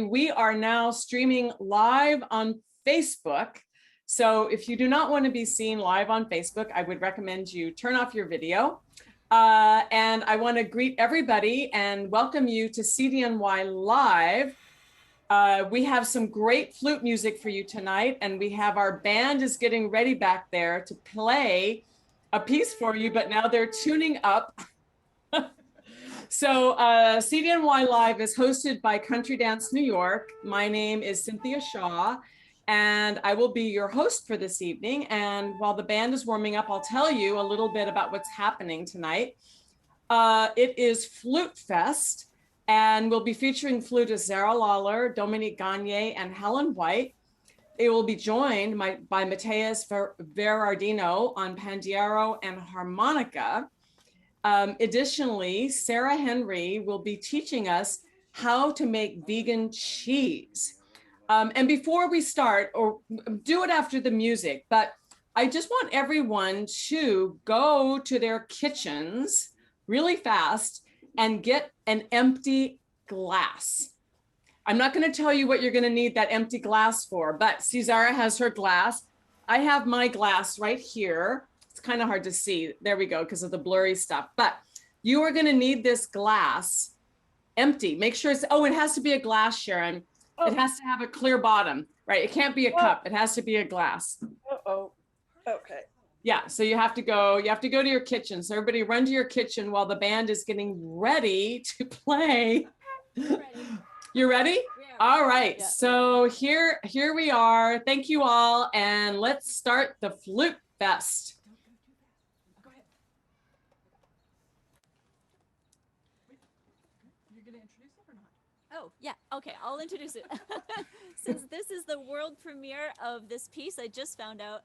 We are now streaming live on Facebook. So if you do not want to be seen live on Facebook, I would recommend you turn off your video. And I want to greet everybody and welcome you to CDNY Live. We have some great flute music for you tonight, and we have our band is getting ready back there to play a piece for you, but now they're tuning up. So CDNY Live is hosted by Country Dance New York. My name is Cynthia Shaw, and I will be your host for this evening. And while the band is warming up, I'll tell you a little bit about what's happening tonight. It is Flute Fest, and we'll be featuring flutist Zara Lawler, Dominique Gagné, and Helen White. They will be joined by Matheus Verardino on pandeiro and harmonica. Additionally, Sarah Henry will be teaching us how to make vegan cheese. And before we start, or do it after the music, but I just want everyone to go to their kitchens really fast and get an empty glass. I'm not going to tell you what you're going to need that empty glass for, but Zara has her glass. I have my glass right here. It's kind of hard to see. There we go, because of the blurry stuff. But you are going to need this glass empty. Make sure it's, it has to be a glass, Sharon. Oh. It has to have a clear bottom, right? It can't be a cup. It has to be a glass. Uh-oh. Okay. Yeah, so you have to go to your kitchen. So everybody run to your kitchen while the band is getting ready to play. You ready? All right, yeah. So here we are. Thank you all, and let's start the Flute Fest. Go ahead. You're gonna introduce it or not? Oh, yeah, okay, I'll introduce it. Since this is the world premiere of this piece, I just found out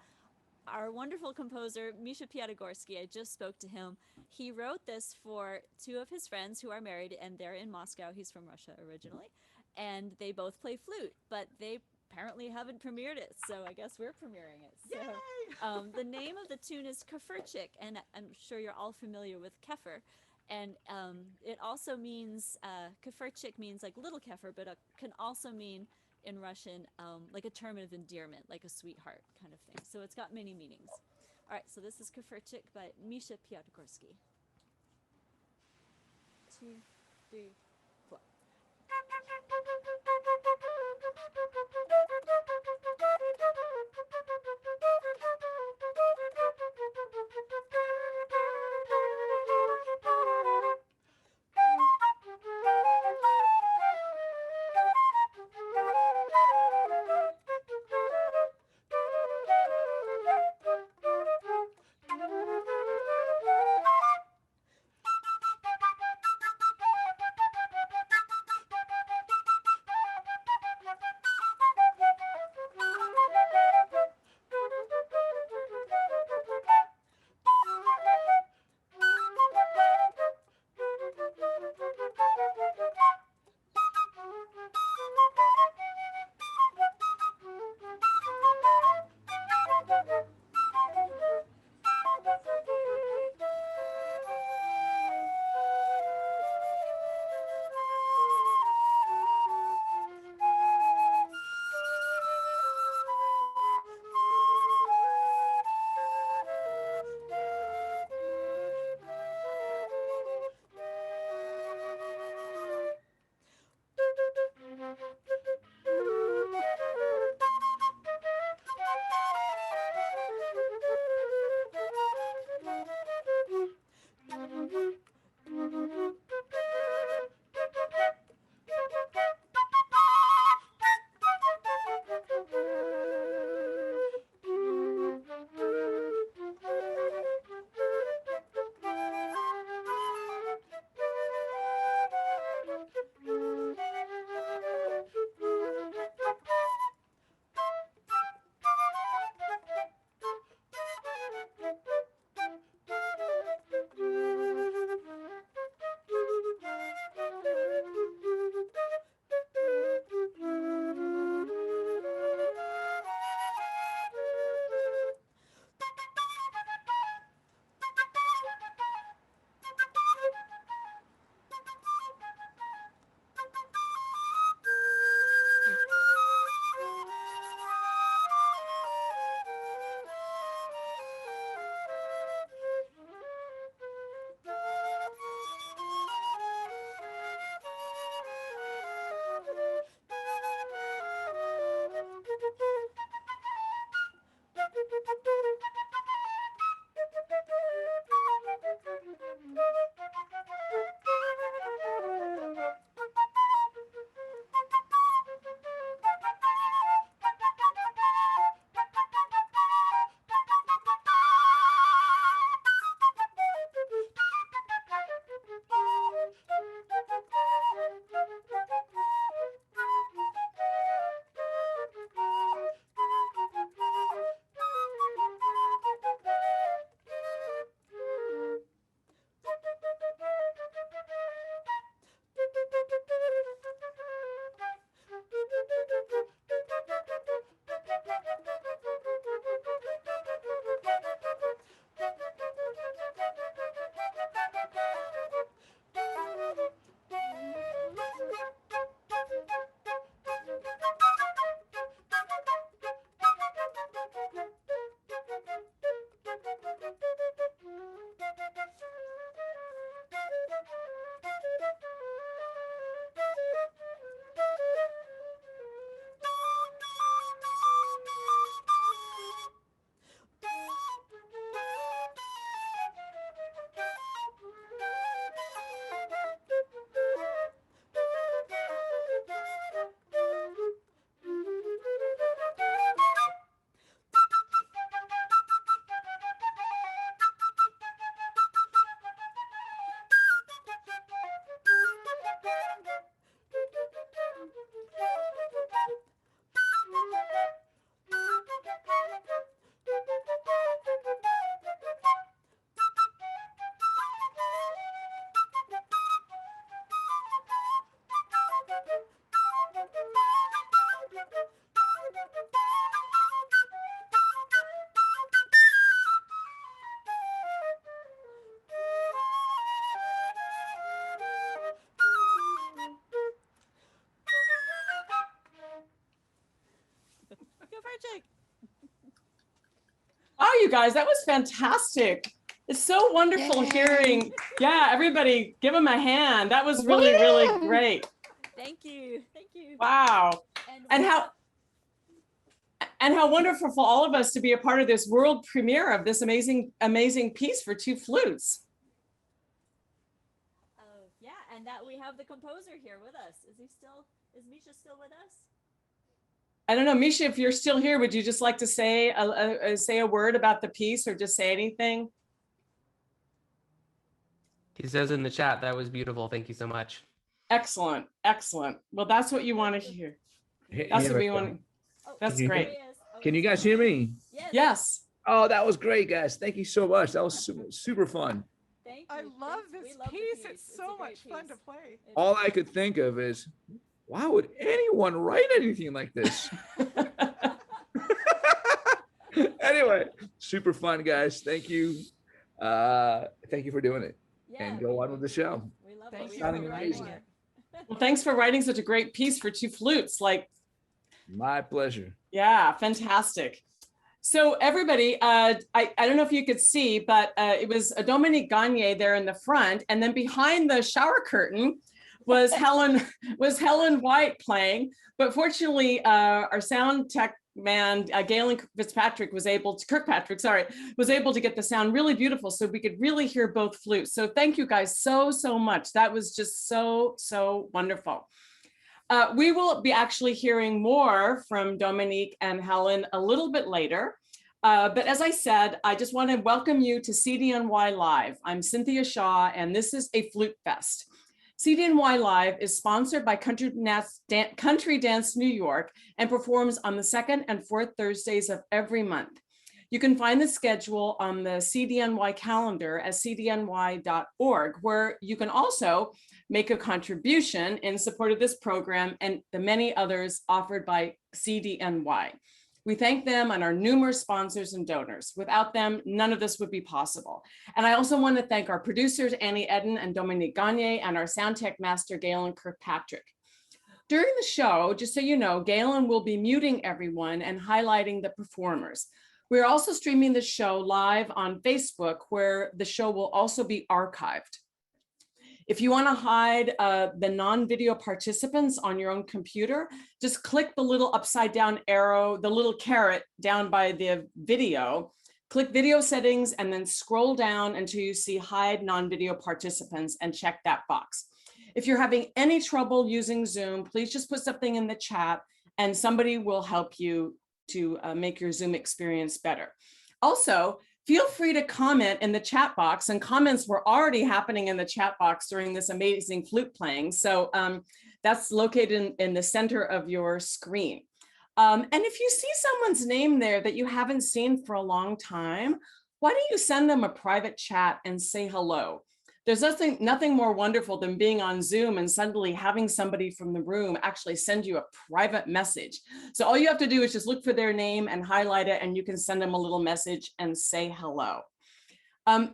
our wonderful composer, Misha Piatigorsky, I just spoke to him. He wrote this for two of his friends who are married, and they're in Moscow. He's from Russia originally. And they both play flute, but they apparently haven't premiered it, so I guess we're premiering it. So the name of the tune is Kefirchik, and I'm sure you're all familiar with kefir. And it also means, Kefirchik means like little kefir, but it can also mean in Russian, like a term of endearment, like a sweetheart kind of thing. So it's got many meanings. All right, so this is Kefirchik by Misha Piatigorsky. 2, 3, 4. magic. Wow, you guys, that was fantastic. It's so wonderful hearing. Yeah, everybody give him a hand. That was really, really great. Thank you. Thank you. Wow. And how wonderful for all of us to be a part of this world premiere of this amazing, amazing piece for two flutes. Yeah, and that we have the composer here with us. Is Misha still with us? I don't know, Misha, if you're still here, would you just like to say a word about the piece or just say anything? He says in the chat, that was beautiful. Thank you so much. Excellent, excellent. Well, that's what you want to hear. That's what we want. That's great. Can you guys hear me? Yes. Oh, that was great, guys. Thank you so much. That was super fun. Thank you. I love this piece. It's so much fun to play. All I could think of is, why would anyone write anything like this? Anyway, super fun, guys. Thank you. Thank you for doing it. Yeah, and go on with the show. We love Thank it. you Sounding for amazing. writing it. Well, thanks for writing such a great piece for two flutes. Like, My pleasure. yeah, fantastic. So everybody, I don't know if you could see, but it was Dominique Gagné there in the front, and then behind the shower curtain was Helen White playing. But fortunately, our sound tech man, Galen Kirkpatrick, was able to get the sound really beautiful, so we could really hear both flutes. So thank you guys so much. That was just so wonderful. We will be actually hearing more from Dominique and Helen a little bit later. But as I said, I just want to welcome you to CDNY Live. I'm Cynthia Shaw, and this is a Flute Fest. CDNY Live is sponsored by Country Dance New York and performs on the second and fourth Thursdays of every month. You can find the schedule on the CDNY calendar at cdny.org, where you can also make a contribution in support of this program and the many others offered by CDNY. We thank them and our numerous sponsors and donors. Without them, none of this would be possible. And I also want to thank our producers, Annie Eden and Dominique Gagné, and our sound tech master, Galen Kirkpatrick. During the show, just so you know, Galen will be muting everyone and highlighting the performers. We're also streaming the show live on Facebook, where the show will also be archived. If you want to hide the non-video participants on your own computer, just click the little upside down arrow, the little caret down by the video, click video settings, and then scroll down until you see hide non-video participants and check that box. If you're having any trouble using Zoom, please just put something in the chat and somebody will help you to make your Zoom experience better. Also, feel free to comment in the chat box, and comments were already happening in the chat box during this amazing flute playing. So that's located in the center of your screen. And if you see someone's name there that you haven't seen for a long time, why don't you send them a private chat and say hello? There's nothing more wonderful than being on Zoom and suddenly having somebody from the room actually send you a private message. So all you have to do is just look for their name and highlight it, and you can send them a little message and say hello.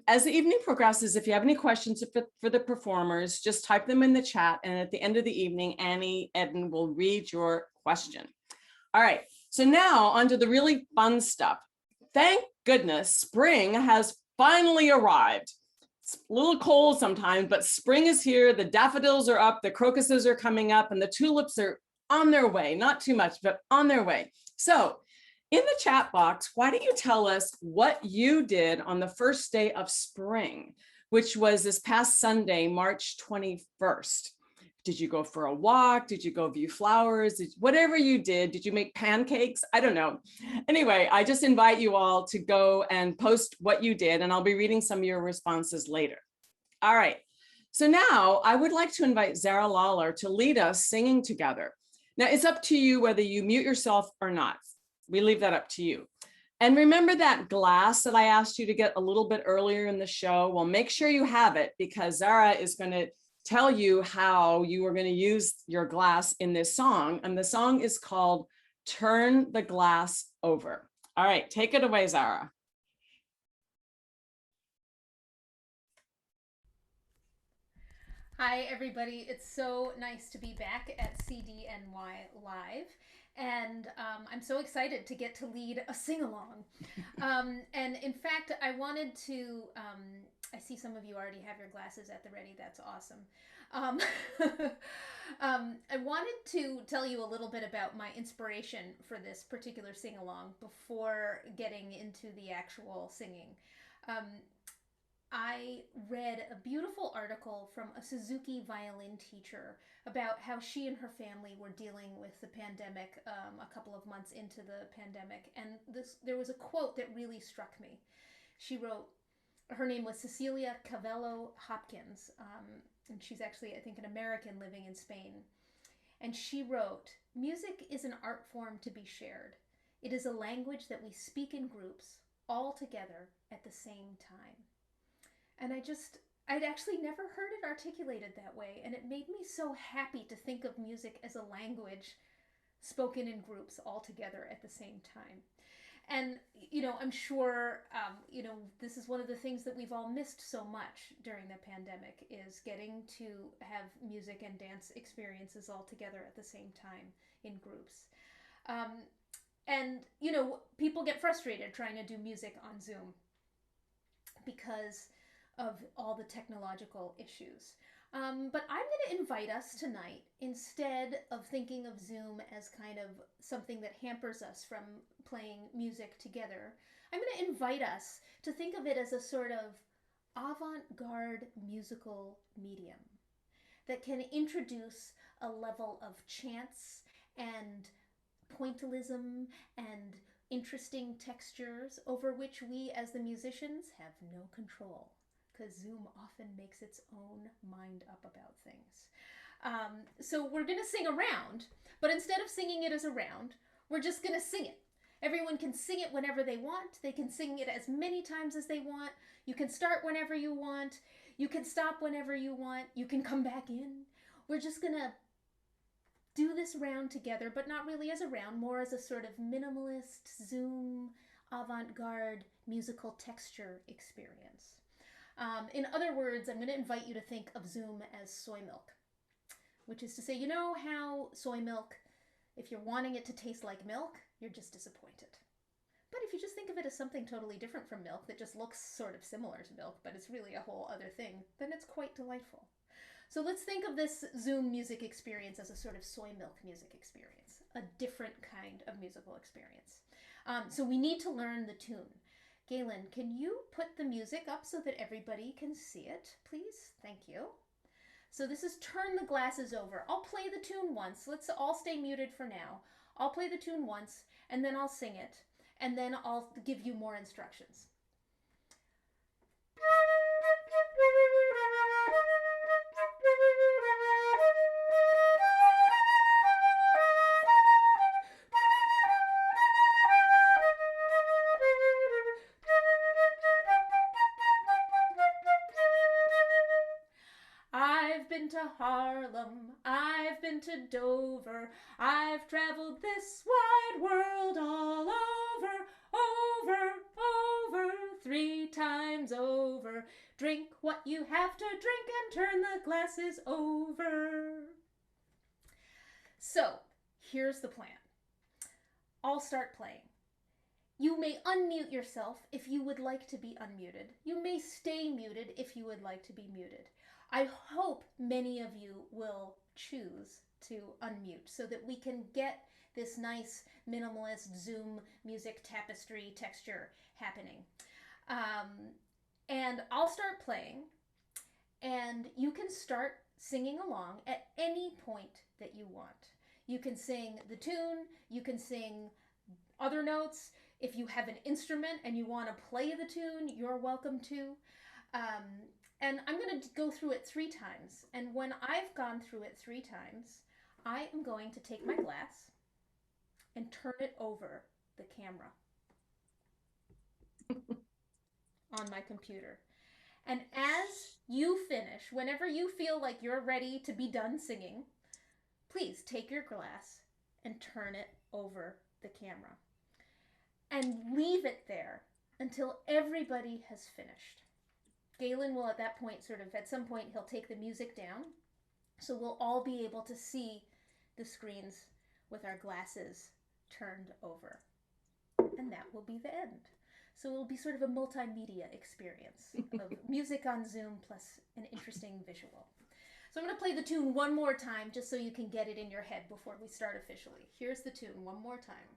As the evening progresses, if you have any questions for the performers, just type them in the chat, and at the end of the evening, Annie Eden will read your question. All right, so now onto the really fun stuff. Thank goodness spring has finally arrived. It's a little cold sometimes, but spring is here. The daffodils are up, the crocuses are coming up, and the tulips are on their way. Not too much, but on their way. So in the chat box, why don't you tell us what you did on the first day of spring, which was this past Sunday, March 21st. Did you go for a walk? Did you go view flowers? Whatever you did you make pancakes? I don't know. Anyway, I just invite you all to go and post what you did, and I'll be reading some of your responses later. All right, so now I would like to invite Zara Lawler to lead us singing together. Now it's up to you whether you mute yourself or not. We leave that up to you. And remember that glass that I asked you to get a little bit earlier in the show? Well, make sure you have it, because Zara is going to tell you how you are going to use your glass in this song. And the song is called Turn the Glass Over. All right, take it away, Zara. Hi, everybody. It's so nice to be back at CDNY Live. And I'm so excited to get to lead a sing-along. And in fact, I wanted to, I see some of you already have your glasses at the ready. That's awesome. I wanted to tell you a little bit about my inspiration for this particular sing-along before getting into the actual singing. I read a beautiful article from a Suzuki violin teacher about how she and her family were dealing with the pandemic a couple of months into the pandemic. And there was a quote that really struck me. She wrote, her name was Cecilia Cavello Hopkins, and she's actually, I think, an American living in Spain. And she wrote, "Music is an art form to be shared. It is a language that we speak in groups, all together at the same time." And I'd actually never heard it articulated that way, and it made me so happy to think of music as a language spoken in groups all together at the same time. And, you know, I'm sure, you know, this is one of the things that we've all missed so much during the pandemic, is getting to have music and dance experiences all together at the same time in groups. And, you know, people get frustrated trying to do music on Zoom because of all the technological issues. But I'm going to invite us tonight, instead of thinking of Zoom as kind of something that hampers us from playing music together, I'm going to invite us to think of it as a sort of avant-garde musical medium that can introduce a level of chance and pointillism and interesting textures over which we as the musicians have no control, because Zoom often makes its own mind up about things. So we're going to sing a round, but instead of singing it as a round, we're just going to sing it. Everyone can sing it whenever they want. They can sing it as many times as they want. You can start whenever you want. You can stop whenever you want. You can come back in. We're just going to do this round together, but not really as a round, more as a sort of minimalist Zoom avant-garde musical texture experience. In other words, I'm going to invite you to think of Zoom as soy milk, which is to say, you know how soy milk, if you're wanting it to taste like milk, you're just disappointed. But if you just think of it as something totally different from milk that just looks sort of similar to milk, but it's really a whole other thing, then it's quite delightful. So let's think of this Zoom music experience as a sort of soy milk music experience, a different kind of musical experience. So we need to learn the tune. Galen, can you put the music up so that everybody can see it, please? Thank you. So this is Turn the Glasses Over. I'll play the tune once. Let's all stay muted for now. I'll play the tune once, and then I'll sing it, and then I'll give you more instructions. I've been to Harlem, I've been to Dover, I've traveled this wide world all over, 3 times over. Drink what you have to drink and turn the glasses over. So, here's the plan. I'll start playing. You may unmute yourself if you would like to be unmuted. You may stay muted if you would like to be muted. I hope many of you will choose to unmute so that we can get this nice minimalist Zoom music tapestry texture happening. And I'll start playing, and you can start singing along at any point that you want. You can sing the tune, you can sing other notes. If you have an instrument and you want to play the tune, you're welcome to. And I'm going to go through it 3 times. And when I've gone through it 3 times, I am going to take my glass and turn it over the camera on my computer. And as you finish, whenever you feel like you're ready to be done singing, please take your glass and turn it over the camera. And leave it there until everybody has finished. Galen will at that point at some point, he'll take the music down. So we'll all be able to see the screens with our glasses turned over. And that will be the end. So it'll be sort of a multimedia experience of music on Zoom plus an interesting visual. So I'm going to play the tune one more time just so you can get it in your head before we start officially. Here's the tune one more time.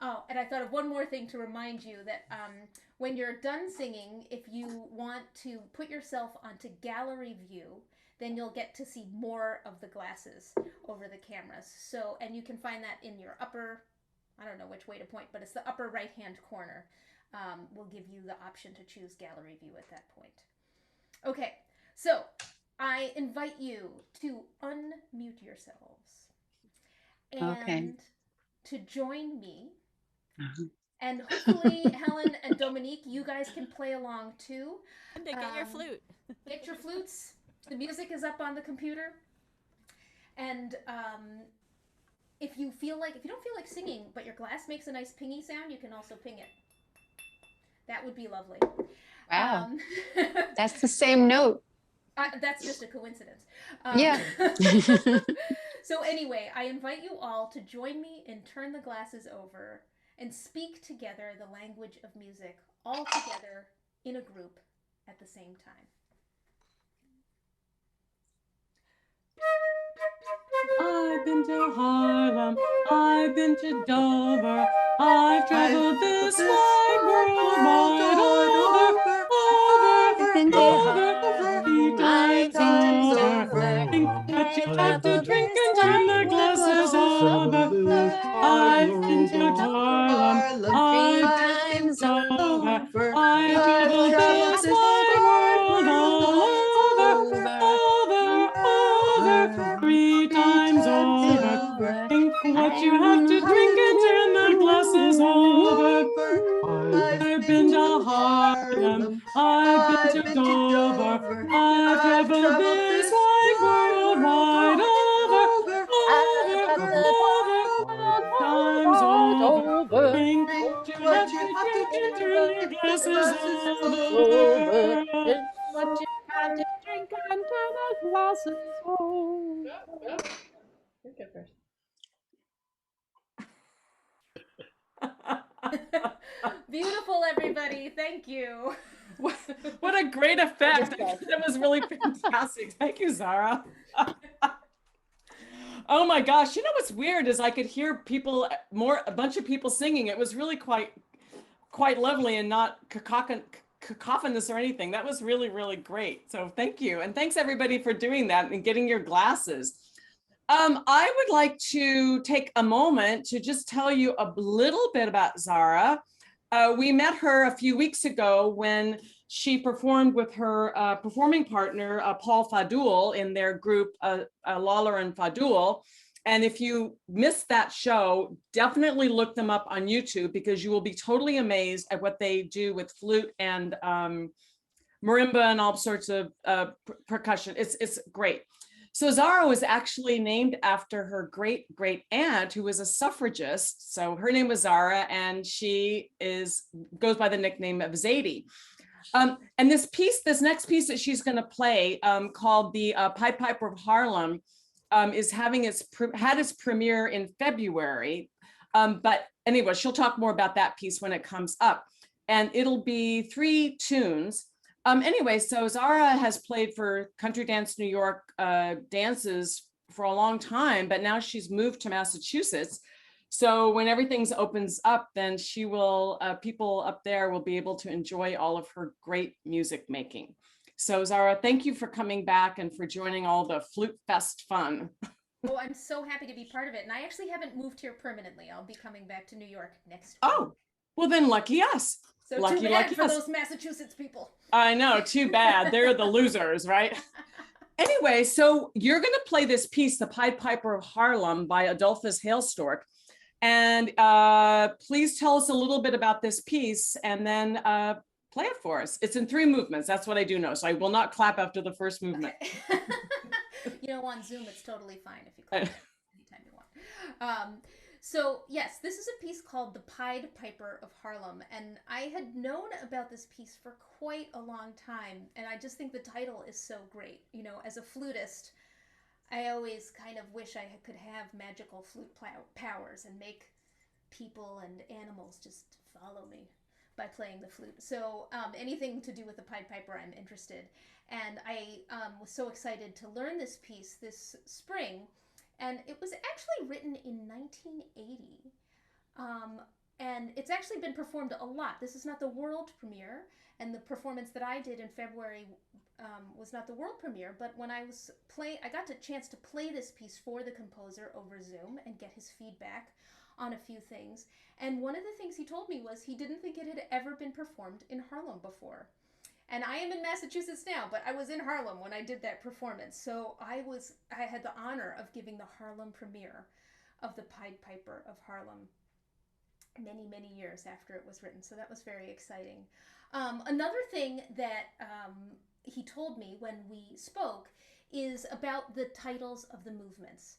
Oh, and I thought of one more thing to remind you that when you're done singing, if you want to put yourself onto gallery view, then you'll get to see more of the glasses over the cameras. So, and you can find that in your upper, I don't know which way to point, but it's the upper right-hand corner. Will give you the option to choose gallery view at that point. Okay, so I invite you to unmute yourselves and to join me. And hopefully, Helen and Dominique, you guys can play along too. Get your flute. Get your flutes. The music is up on the computer. And if you don't feel like singing, but your glass makes a nice pingy sound, you can also ping it. That would be lovely. Wow. That's the same note. That's just a coincidence. Yeah. So anyway, I invite you all to join me and turn the glasses over and speak together the language of music, all together in a group at the same time. I've been to Harlem, I've been to Dover, I've traveled this wide world, wide over, I've been to over. But you have to drink and turn the glasses over. I've been to Harlem, I've been to Dover, I've traveled this wide world, over, 3 times over. Think what you have to drink and turn the glasses over. I've been to Harlem, I've been to Dover, I've traveled this wide world, wide over, times over. Think what you have to drink and turn your glasses over. What you have to drink and turn the glasses over. You're good first. Beautiful, everybody. Thank you. What a great effect. That was really fantastic. Thank you, Zara. Oh my gosh. You know what's weird is I could hear people, a bunch of people singing. It was really quite lovely and not cacophonous or anything. That was really, really great. So thank you. And thanks everybody for doing that and getting your glasses. I would like to take a moment to just tell you a little bit about Zara. We met her a few weeks ago when she performed with her performing partner, Paul Fadul, in their group, Lawler and Fadul. And if you missed that show, definitely look them up on YouTube because you will be totally amazed at what they do with flute and marimba and all sorts of percussion. It's great. So Zara was actually named after her great aunt, who was a suffragist. So her name was Zara, and she goes by the nickname of Zadie. And this next piece that she's going to play, called the Pied Piper of Harlem, is had its premiere in February. But anyway, she'll talk more about that piece when it comes up, and it'll be 3 tunes. Anyway, so Zara has played for Country Dance New York dances for a long time, but now she's moved to Massachusetts. So when everything opens up, then she will, people up there will be able to enjoy all of her great music making. So Zara, thank you for coming back and for joining all the Flute Fest fun. Oh, I'm so happy to be part of it. And I actually haven't moved here permanently. I'll be coming back to New York next week. Oh, well then lucky us. So lucky, too bad for those Massachusetts people. I know, too bad. They're the losers, right? Anyway, so you're going to play this piece, The Pied Piper of Harlem by Adolphus Hailstork. And please tell us a little bit about this piece, and then play it for us. It's in 3 movements. That's what I do know. So I will not clap after the first movement. Okay. You know, on Zoom, it's totally fine if you clap anytime you want. So yes, this is a piece called The Pied Piper of Harlem. And I had known about this piece for quite a long time. And I just think the title is so great. You know, as a flutist, I always kind of wish I could have magical flute powers and make people and animals just follow me by playing the flute. So anything to do with the Pied Piper, I'm interested. And I was so excited to learn this piece this spring. And it was actually written in 1980. And it's actually been performed a lot. This is not the world premiere. And the performance that I did in February was not the world premiere. But when I was I got a chance to play this piece for the composer over Zoom and get his feedback on a few things. And one of the things he told me was he didn't think it had ever been performed in Harlem before. And I am in Massachusetts now, but I was in Harlem when I did that performance. So I had the honor of giving the Harlem premiere of The Pied Piper of Harlem many, many years after it was written. So that was very exciting. Another thing that he told me when we spoke is about the titles of the movements.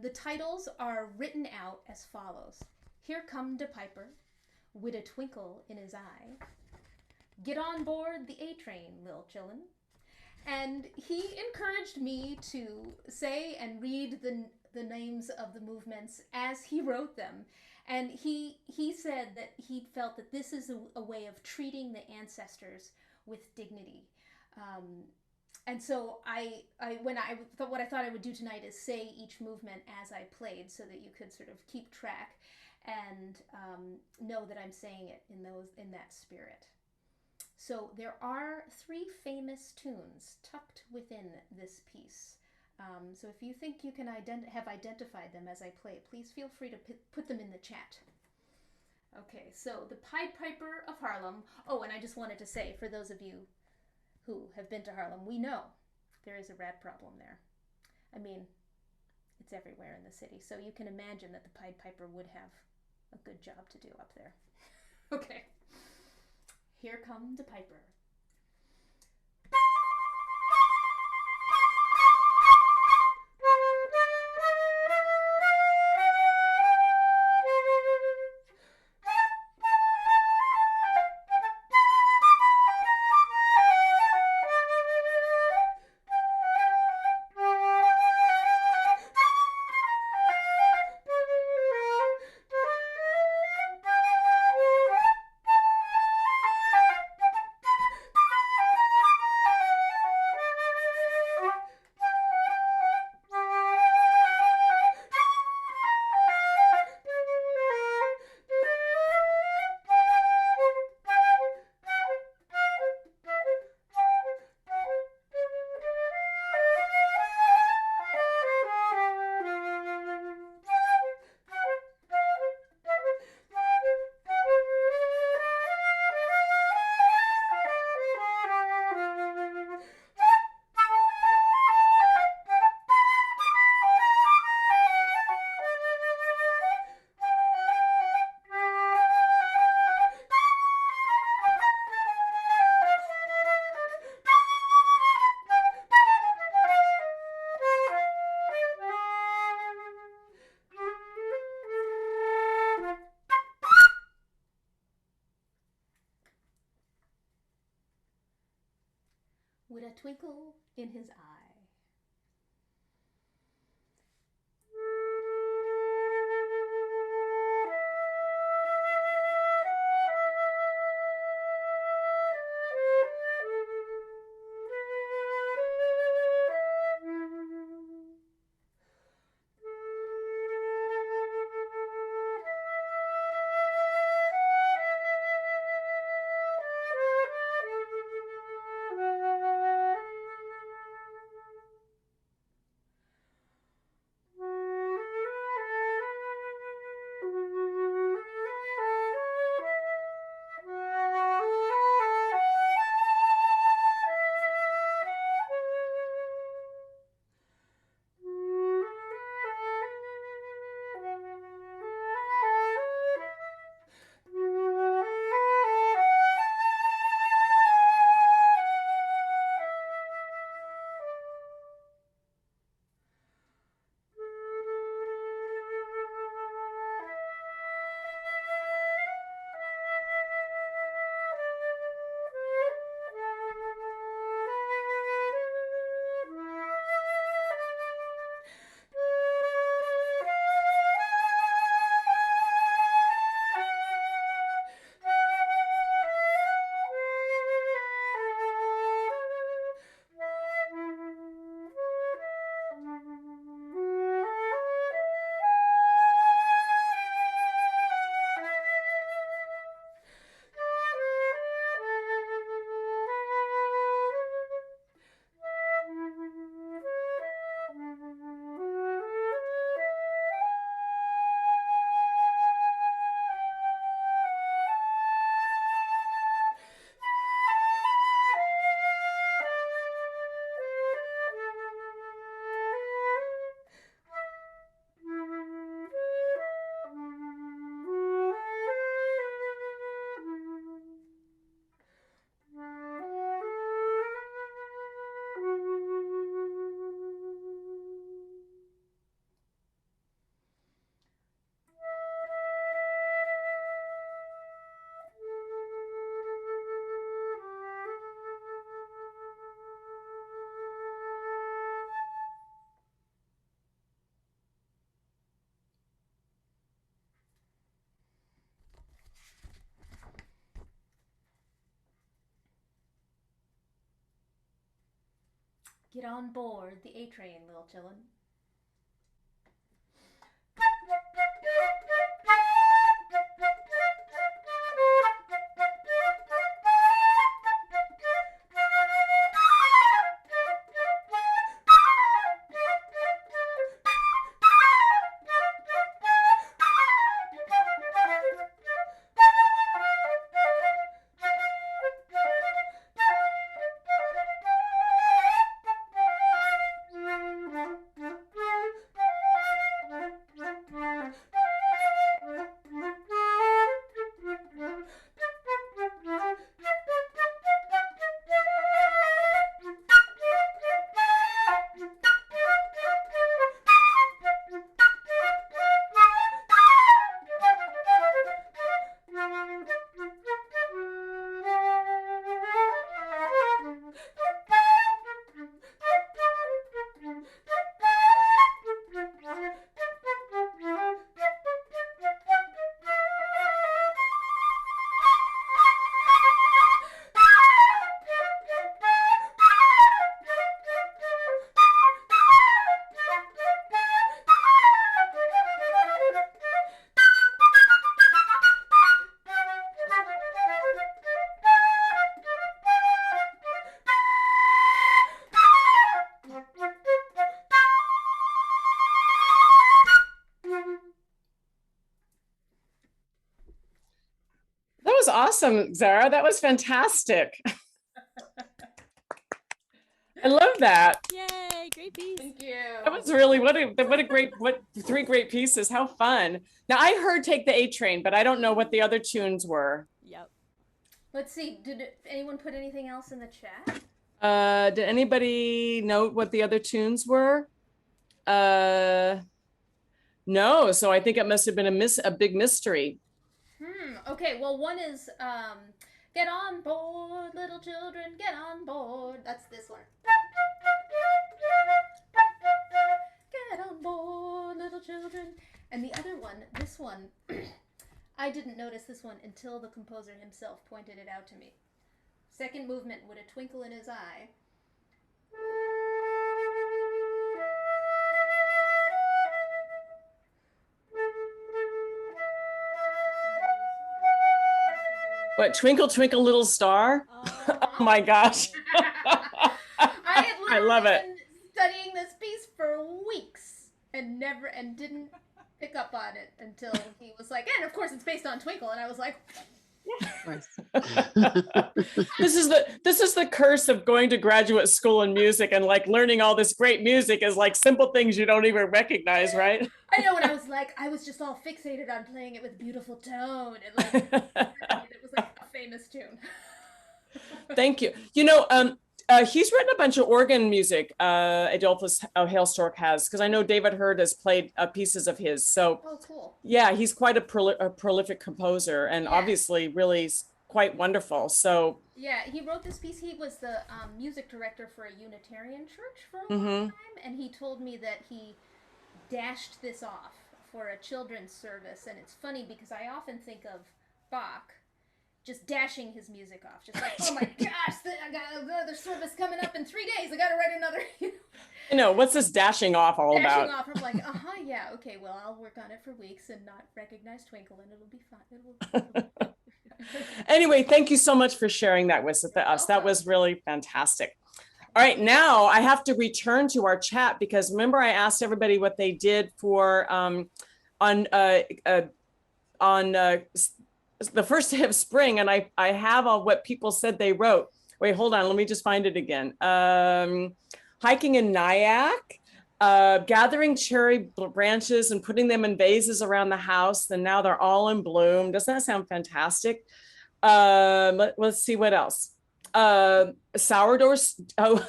The titles are written out as follows. Here come de Piper, wid a twinkle in his eye. Get on board the A-train, lil' chillin'. And he encouraged me to say and read the names of the movements as he wrote them. And he said that he felt that this is a way of treating the ancestors with dignity. And so what I thought I would do tonight is say each movement as I played so that you could sort of keep track and know that I'm saying it in that spirit. So there are 3 famous tunes tucked within this piece. So if you think you can have identified them as I play, please feel free to put them in the chat. Okay, so The Pied Piper of Harlem. Oh, and I just wanted to say, for those of you who have been to Harlem, we know there is a rat problem there. I mean, it's everywhere in the city, so you can imagine that the Pied Piper would have a good job to do up there. Okay. Here come the piper. With a twinkle in his eye. Get on board the A train, little chillin'. That was awesome, Zara. That was fantastic. I love that. Yay, great piece. Thank you. That was really what three great pieces. How fun. Now I heard Take the A Train, but I don't know what the other tunes were. Yep. Let's see. Did anyone put anything else in the chat? Did anybody note what the other tunes were? No, so I think it must have been a big mystery. Okay, well, one is get on board, little children, get on board. That's this one. Get on board, little children. And the other one, this one, I didn't notice this one until the composer himself pointed it out to me. Second movement with a twinkle in his eye. What, Twinkle Twinkle Little Star? Oh my gosh. I love it. Been studying this piece for weeks and didn't pick up on it until he was like, and of course it's based on Twinkle, and I was like, This is the curse of going to graduate school in music and like learning all this great music is like simple things you don't even recognize, right? I know, and I was just all fixated on playing it with beautiful tone, and like it was like a famous tune. Thank you. You know, he's written a bunch of organ music. Adolphus Hailstork has, because I know David Hurd has played pieces of his. So, oh, cool. Yeah, he's quite a prolific composer, and obviously really quite wonderful. So yeah, he wrote this piece. He was the music director for a Unitarian church for a long time, and he told me that he dashed this off for a children's service. And it's funny because I often think of Bach just dashing his music off, just like, oh my gosh, I got another service coming up in 3 days. I got to write another. You know, what's this dashing off all about? Dashing off. I'm like, yeah, okay, well, I'll work on it for weeks and not recognize Twinkle, and it'll be fine. Anyway, thank you so much for sharing that with us. That was really fantastic. All right, now I have to return to our chat because remember I asked everybody what they did for on the first day of spring, and I have all what people said they wrote. Wait, hold on, let me just find it again. Hiking in Nyack, gathering cherry branches and putting them in vases around the house, and now they're all in bloom. Doesn't that sound fantastic? Let's see what else. Sourdough. Oh,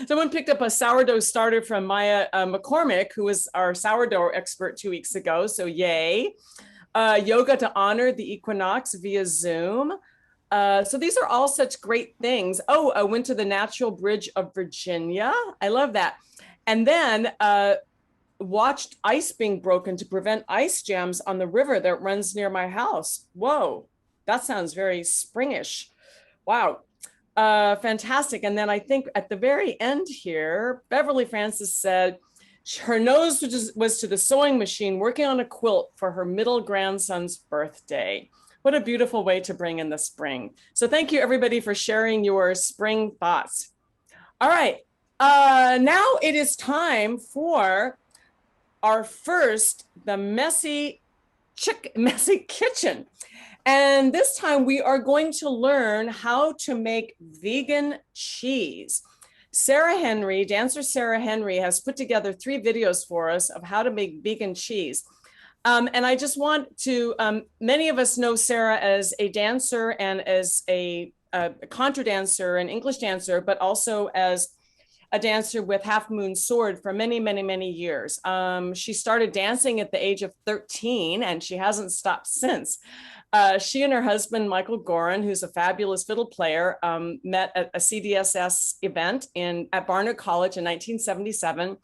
someone picked up a sourdough starter from Maya McCormick, who was our sourdough expert 2 weeks ago. So yay. Yoga to honor the equinox via Zoom. So these are all such great things. Oh, I went to the Natural Bridge of Virginia. I love that. And then watched ice being broken to prevent ice jams on the river that runs near my house. Whoa, that sounds very springish. Wow. Fantastic. And then I think at the very end here, Beverly Francis said her nose was to the sewing machine working on a quilt for her middle grandson's birthday. What a beautiful way to bring in the spring. So thank you everybody for sharing your spring thoughts. All right, now it is time for our first, the messy kitchen. And this time we are going to learn how to make vegan cheese. Dancer Sarah Henry has put together 3 videos for us of how to make vegan cheese. And I just want to, many of us know Sarah as a dancer and as a contra dancer and English dancer, but also as a dancer with Half Moon Sword for many, many, many years. She started dancing at the age of 13 and she hasn't stopped since. She and her husband, Michael Gorin, who's a fabulous fiddle player, met at a CDSS event at Barnard College in 1977.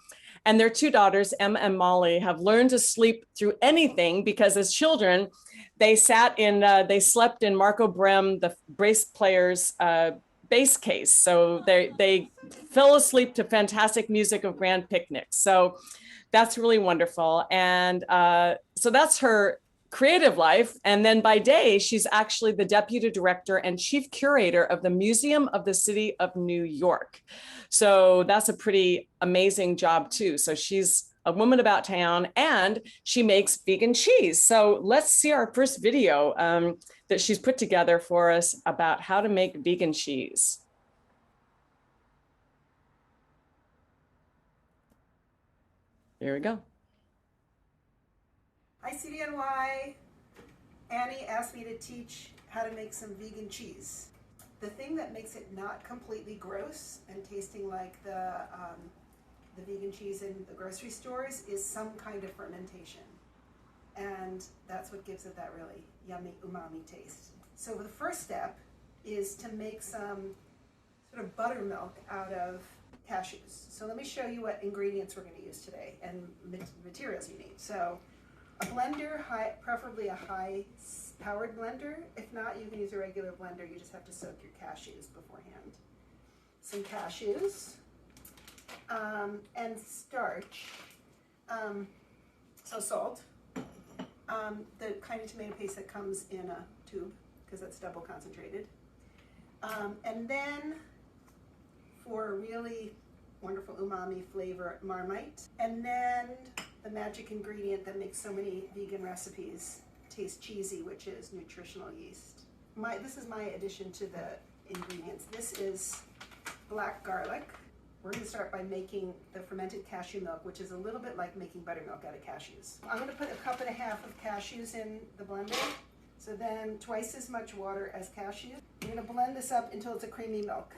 And their 2 daughters, Emma and Molly, have learned to sleep through anything because as children, they slept in Marco Brem, the bass player's bass case. So they fell asleep to fantastic music of grand picnics. So that's really wonderful. And so that's her creative life. And then by day, she's actually the deputy director and chief curator of the Museum of the City of New York. So that's a pretty amazing job too. So she's a woman about town and she makes vegan cheese. So let's see our first video that she's put together for us about how to make vegan cheese. Here we go. Hi CDNY. Annie asked me to teach how to make some vegan cheese. The thing that makes it not completely gross and tasting like the vegan cheese in the grocery stores is some kind of fermentation. And that's what gives it that really yummy umami taste. So the first step is to make some sort of buttermilk out of cashews. So let me show you what ingredients we're going to use today and materials you need. So a blender, preferably a high-powered blender. If not, you can use a regular blender. You just have to soak your cashews beforehand. Some cashews and starch. So salt. The kind of tomato paste that comes in a tube because that's double concentrated. And then for a really wonderful umami flavor, Marmite. And then the magic ingredient that makes so many vegan recipes taste cheesy, which is nutritional yeast. This is my addition to the ingredients. This is black garlic. We're going to start by making the fermented cashew milk, which is a little bit like making buttermilk out of cashews. I'm going to put 1.5 cups of cashews in the blender. So then twice as much water as cashews. I'm going to blend this up until it's a creamy milk.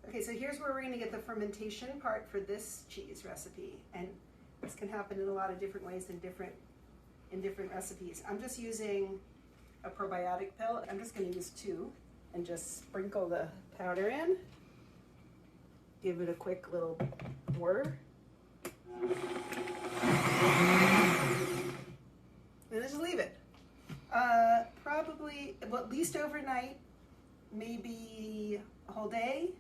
Okay, so here's where we're going to get the fermentation part for this cheese recipe. And this can happen in a lot of different ways in different recipes. I'm just using a probiotic pill. I'm just going to use 2 and just sprinkle the powder in. Give it a quick little pour. And just leave it. Probably, well, at least overnight, maybe a whole day,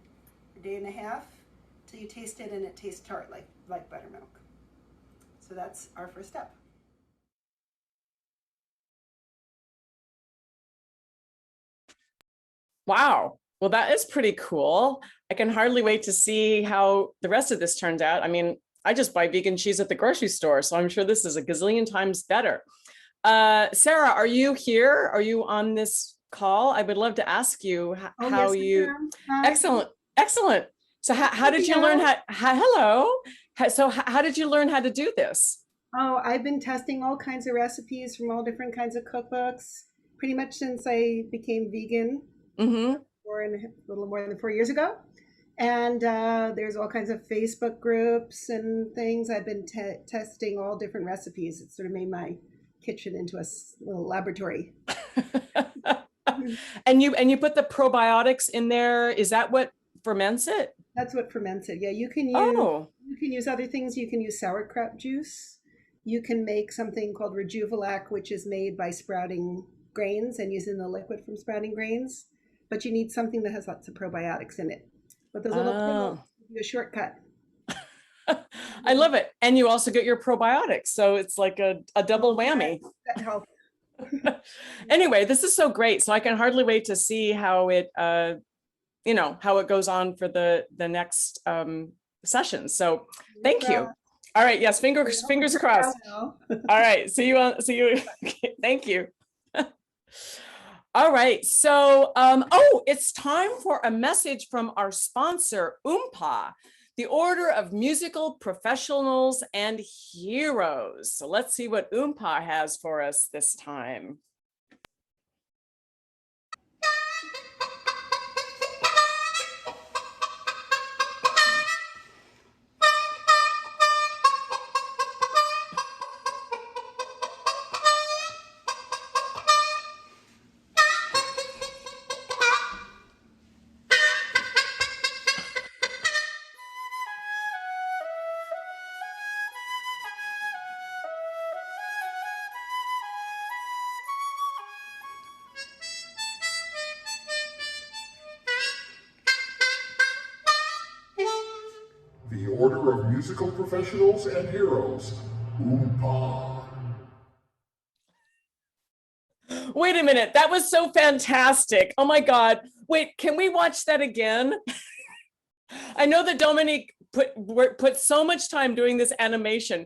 a day and a half, till you taste it and it tastes tart like buttermilk. So that's our first step. Wow. Well, that is pretty cool. I can hardly wait to see how the rest of this turns out. I mean, I just buy vegan cheese at the grocery store, so I'm sure this is a gazillion times better. Sarah, are you here? Are you on this call? I would love to ask you how you. Excellent, excellent. So how did you learn hello? So how did you learn how to do this? Oh, I've been testing all kinds of recipes from all different kinds of cookbooks pretty much since I became vegan. Mm-hmm. A little more than 4 years ago. And there's all kinds of Facebook groups and things. I've been testing all different recipes. It sort of made my kitchen into a little laboratory. And you put the probiotics in there. Is that what ferments it? That's what ferments it. Yeah, you can use other things. You can use sauerkraut juice. you can make something called Rejuvelac, which is made by sprouting grains and using the liquid from sprouting grains. But you need something that has lots of probiotics in it. But those little pills give you a shortcut. I love it. And you also get your probiotics. So it's like a double whammy. That helps. Anyway, this is so great. So I can hardly wait to see how it, how it goes on for the next session. So thank you. All right. Yes. Fingers crossed. All right. See you. Thank you. All right. So, it's time for a message from our sponsor, Oompa, the Order of Musical Professionals and Heroes. So let's see what Oompa has for us this time. The Order of Musical Professionals and Heroes, Oompa. Wait a minute, that was so fantastic. Oh my God. Wait, can we watch that again? I know that Dominique put so much time doing this animation.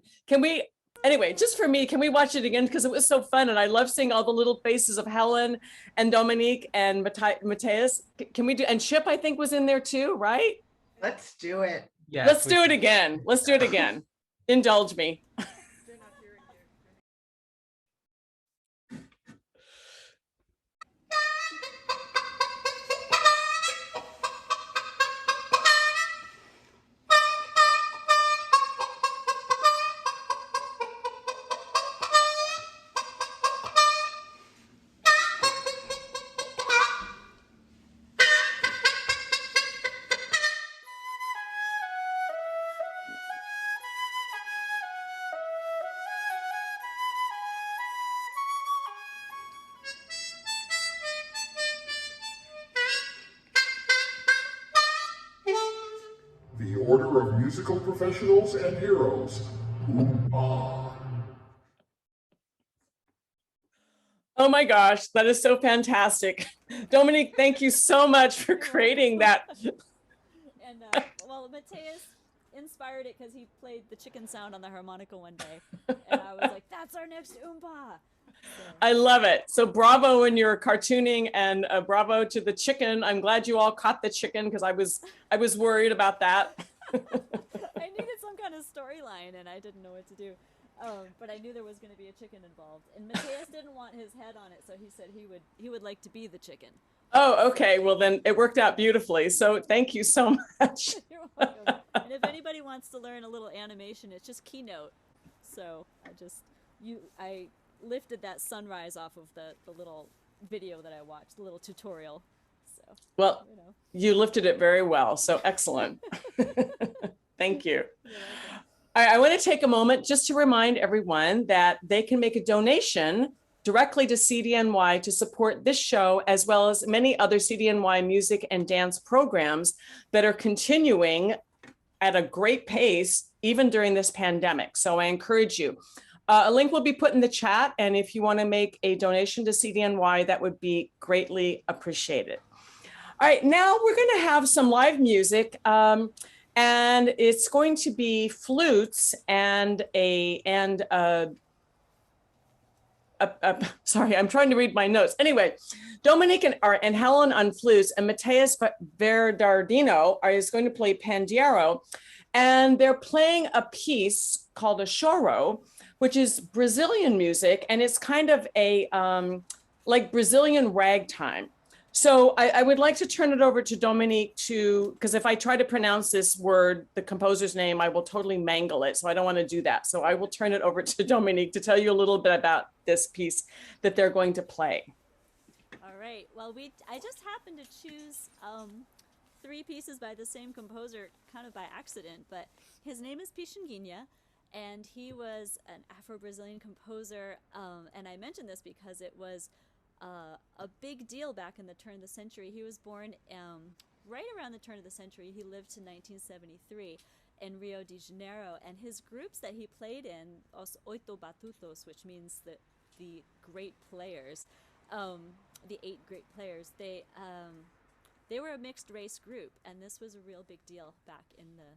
Anyway, just for me, can we watch it again? Because it was so fun. And I love seeing all the little faces of Helen and Dominique and Matheus. Can we do, and Chip, I think, was in there too, right? Let's do it. Yes, Let's do it again. Let's do it again. Indulge me. The Order of Musical Professionals and Heroes, Oompa. Oh my gosh, that is so fantastic. Dominique, thank you so much for creating that. And well, Matheus inspired it because he played the chicken sound on the harmonica one day. And I was like, that's our next Oompa. So. I love it. So bravo in your cartooning, and bravo to the chicken. I'm glad you all caught the chicken because I was worried about that. I needed some kind of storyline and I didn't know what to do. But I knew there was going to be a chicken involved. And Matheus didn't want his head on it, so he said he would like to be the chicken. Oh, okay. Well, then it worked out beautifully. So thank you so much. You're welcome. And if anybody wants to learn a little animation, it's just Keynote. So I lifted that sunrise off of the little video that I watched, the little tutorial. So, well, you lifted it very well. So excellent. Thank you. I want to take a moment just to remind everyone that they can make a donation directly to CDNY to support this show, as well as many other CDNY music and dance programs that are continuing at a great pace, even during this pandemic. So I encourage you. A link will be put in the chat, and if you want to make a donation to CDNY, that would be greatly appreciated. All right, now we're going to have some live music, and it's going to be flutes and sorry, I'm trying to read my notes. Anyway, Dominique and Helen on flutes, and Matheus Verardino is going to play pandeiro, and they're playing a piece called a choro, which is Brazilian music, and it's kind of a like Brazilian ragtime. So I would like to turn it over to Dominique because if I try to pronounce this word, the composer's name, I will totally mangle it. So I don't want to do that. So I will turn it over to Dominique to tell you a little bit about this piece that they're going to play. All right. Well, I just happened to choose 3 pieces by the same composer kind of by accident, but his name is Pixinguinha, And he was an Afro-Brazilian composer, and I mention this because it was a big deal back in the turn of the century. He was born right around the turn of the century. He lived to 1973 in Rio de Janeiro, and his groups that he played in, Os Oito Batutos, which means the great players, the 8 great players, they were a mixed race group, and this was a real big deal back in the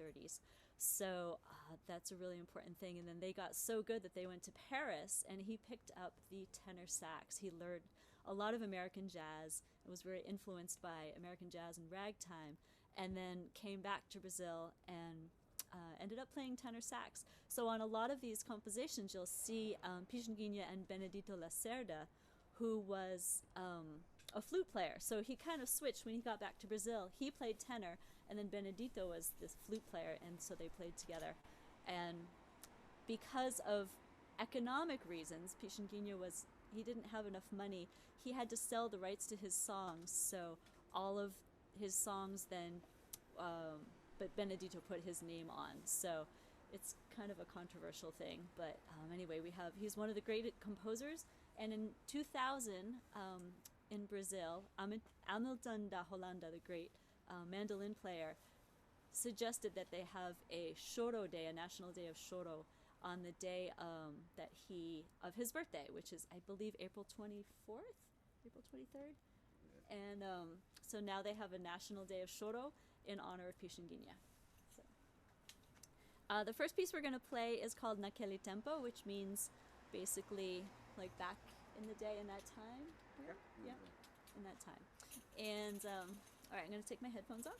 30s. So that's a really important thing. And then they got so good that they went to Paris, and he picked up the tenor sax. He learned a lot of American jazz and was very influenced by American jazz and ragtime, and then came back to Brazil and ended up playing tenor sax. So on a lot of these compositions, you'll see Pixinguinha and Benedito Lacerda, who was a flute player. So he kind of switched when he got back to Brazil. He played tenor, and then Benedito was this flute player, and so they played together. And because of economic reasons, Pixinguinha he didn't have enough money. He had to sell the rights to his songs, so all of his songs then, but Benedito put his name on. So it's kind of a controversial thing. But anyway, he's one of the great composers. And in 2000, in Brazil, Hamilton da Holanda, the great mandolin player, suggested that they have a choro day, a national day of choro, on the day of his birthday, which is, I believe, April 24th, April 23rd. And so now they have a national day of choro in honor of Pixinguinha. So, the first piece we're going to play is called Naquele Tempo, which means basically like back in the day, in that time. Yeah, in that time. And all right, I'm going to take my headphones off.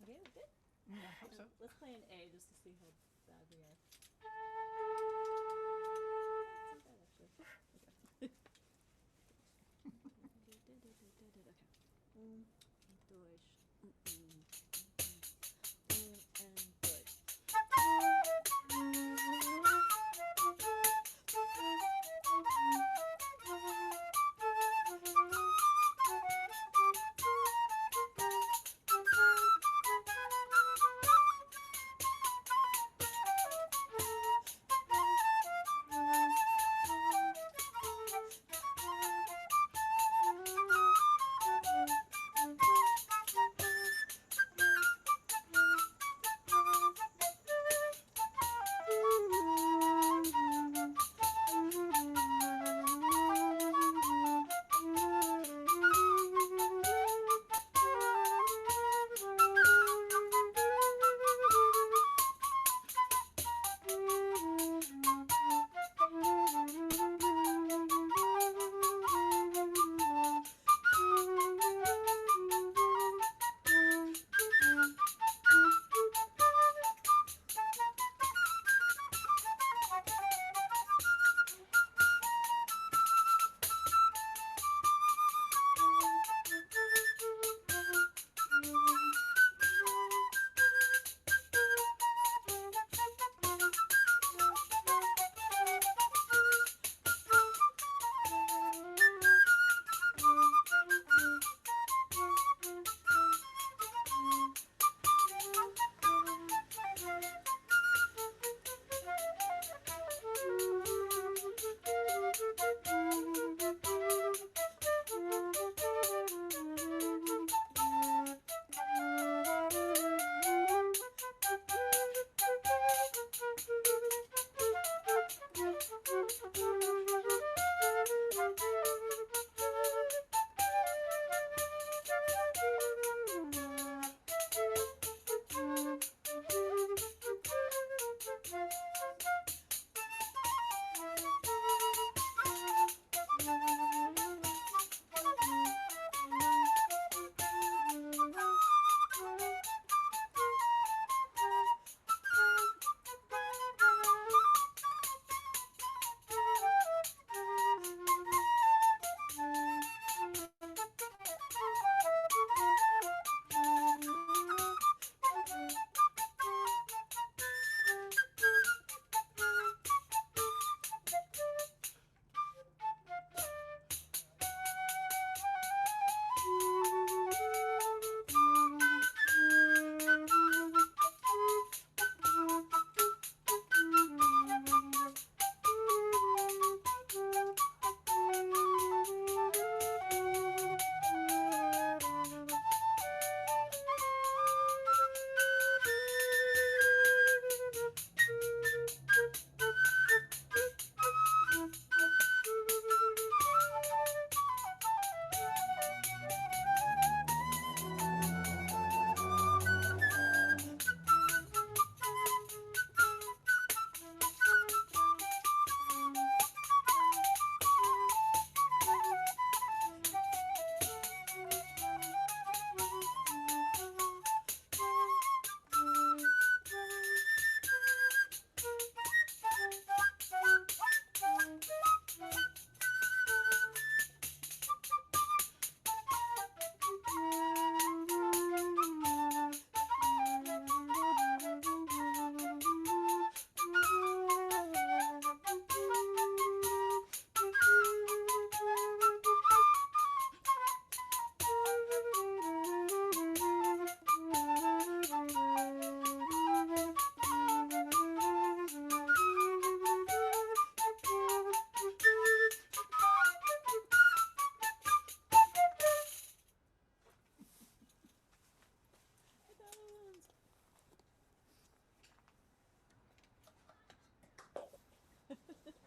Okay, we good? Yeah, I hope so. Let's play an A just to see how bad we are. Okay.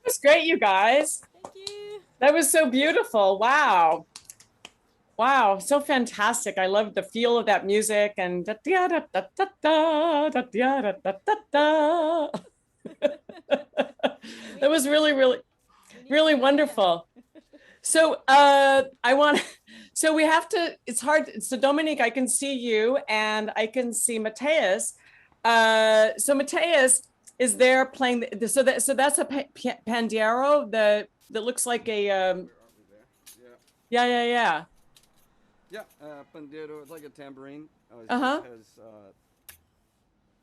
was great, you guys. Thank you. That was so beautiful. Wow. Wow, so fantastic. I love the feel of that music and da da da da da da da da da da da. That was really, really, really wonderful. So so we have to, it's hard. So Dominique, I can see you and I can see Matheus. So Matheus is there playing, so that's a pandeiro that looks like a, yeah. Yeah, pandeiro, it's like a tambourine. Uh-huh. Has,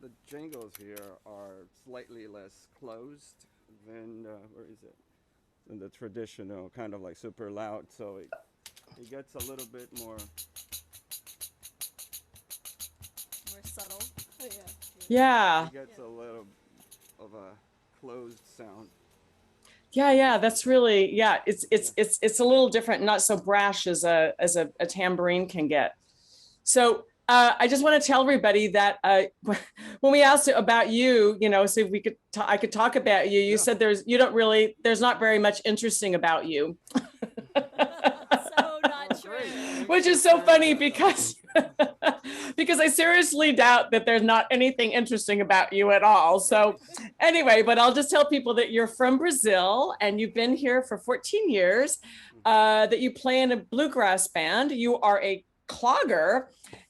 the jingles here are slightly less closed than, where is it? Than the traditional, kind of like super loud. So it gets a little bit more subtle. Oh, yeah. It gets a little of a closed sound. Yeah, that's really, yeah, it's a little different, not so brash as a tambourine can get. So I just want to tell everybody that when we asked about you, so if we could, I could talk about you. You said there's not very much interesting about you. So not true. Which is so funny because because I seriously doubt that there's not anything interesting about you at all. So anyway, but I'll just tell people that you're from Brazil and you've been here for 14 years, that you play in a bluegrass band. You are a clogger,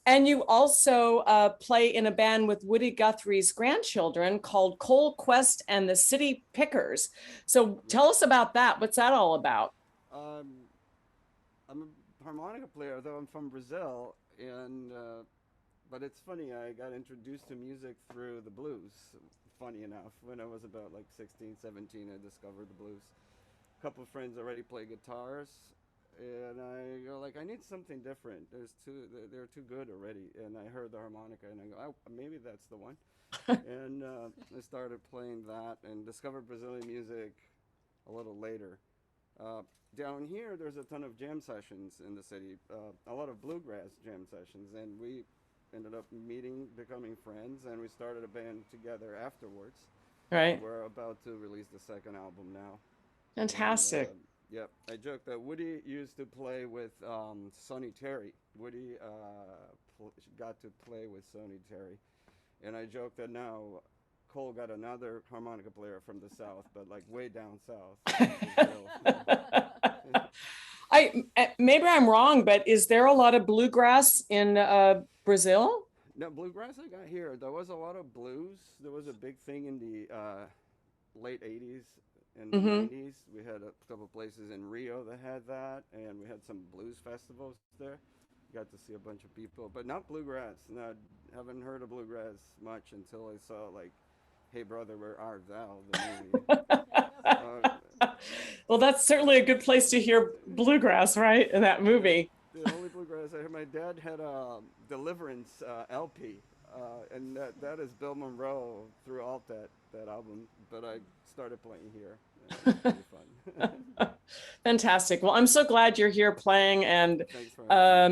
and you also play in a band with Woody Guthrie's grandchildren called Coal Quest and the City Pickers. So tell us about that. What's that all about? I'm a harmonica player, though I'm from Brazil, and but it's funny, I got introduced to music through the blues, funny enough. When I was about like 16, 17, I discovered the blues. A couple of friends already play guitars, and I go like, I need something different. They're too good already. And I heard the harmonica, and I go, oh, maybe that's the one. And I started playing that and discovered Brazilian music a little later. Down here, there's a ton of jam sessions in the city, a lot of bluegrass jam sessions, and we ended up meeting, becoming friends, and we started a band together afterwards. Right. We're about to release the second album now. Fantastic. And, yep, I joke that Woody used to play with Sonny Terry. Woody got to play with Sonny Terry, and I joke that now Cole got another harmonica player from the South, but like way down south. Maybe I'm wrong, but is there a lot of bluegrass in Brazil? No, bluegrass I got here. There was a lot of blues. There was a big thing in the late 80s and 90s. We had a couple places in Rio that had that, and we had some blues festivals there. Got to see a bunch of people, but not bluegrass. No, haven't heard of bluegrass much until I saw like Hey Brother, Where Art Thou, the movie. Well, that's certainly a good place to hear bluegrass, right? In that movie. The only bluegrass I heard, my dad had a Deliverance LP, and that is Bill Monroe throughout that album, but I started playing here. It was pretty fun. Fantastic. Well, I'm so glad you're here playing and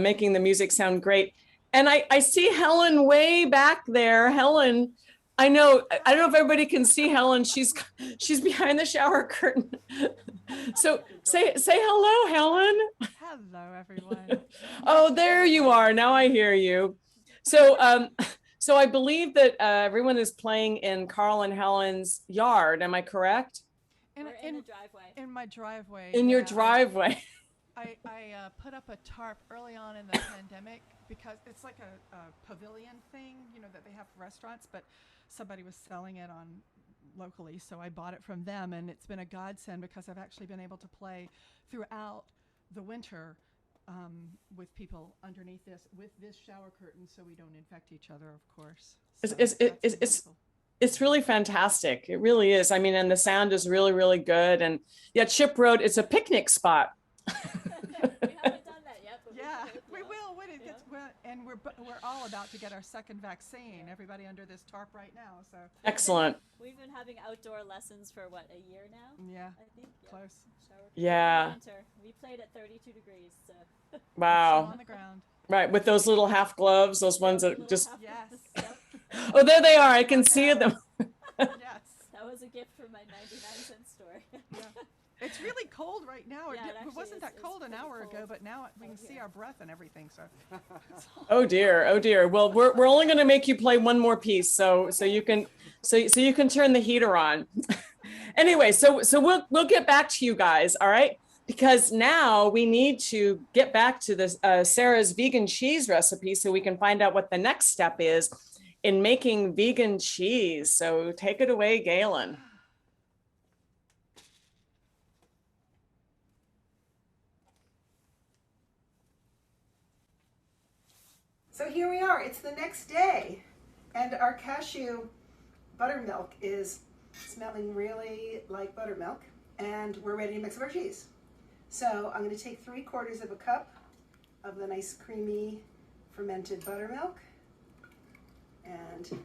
making the music sound great. And I see Helen way back there. Helen, I don't know if everybody can see Helen. She's behind the shower curtain. So say hello, Helen. Hello, everyone. Oh, there you are. Now I hear you. So I believe that everyone is playing in Carl and Helen's yard. Am I correct? In the driveway. In my driveway. In your driveway. I put up a tarp early on in the pandemic because it's like a pavilion thing, that they have for restaurants, but somebody was selling it on locally, so I bought it from them, and it's been a godsend because I've actually been able to play throughout the winter with people underneath with this shower curtain, so we don't infect each other, of course. So it's really fantastic. It really is. I mean, and the sound is really, really good. And yeah, Chip Road, it's a picnic spot. We haven't done that yet, but yeah, we will when it gets and we're all about to get our second vaccine. Everybody under this tarp right now. So excellent. We've been having outdoor lessons for what, a year now? Yeah, I think. Close. Yeah. We played at 32 degrees. So. Wow. On the ground. Right, with those little half gloves, those ones that just. Yes. Oh, there they are. I can see them. Yes. That That was a gift from my 99-cent store. Yeah. It's really cold right now. Yeah, It wasn't that cold an hour ago, cold. but now we can see our breath and everything. So. Oh dear, oh dear. Well, we're only going to make you play one more piece, so you can turn the heater on. Anyway, so we'll get back to you guys, all right? Because now we need to get back to this Sarah's vegan cheese recipe, so we can find out what the next step is in making vegan cheese. So take it away, Galen. So here we are, it's the next day, and our cashew buttermilk is smelling really like buttermilk, and we're ready to mix up our cheese. So I'm going to take 3/4 of a cup of the nice creamy fermented buttermilk and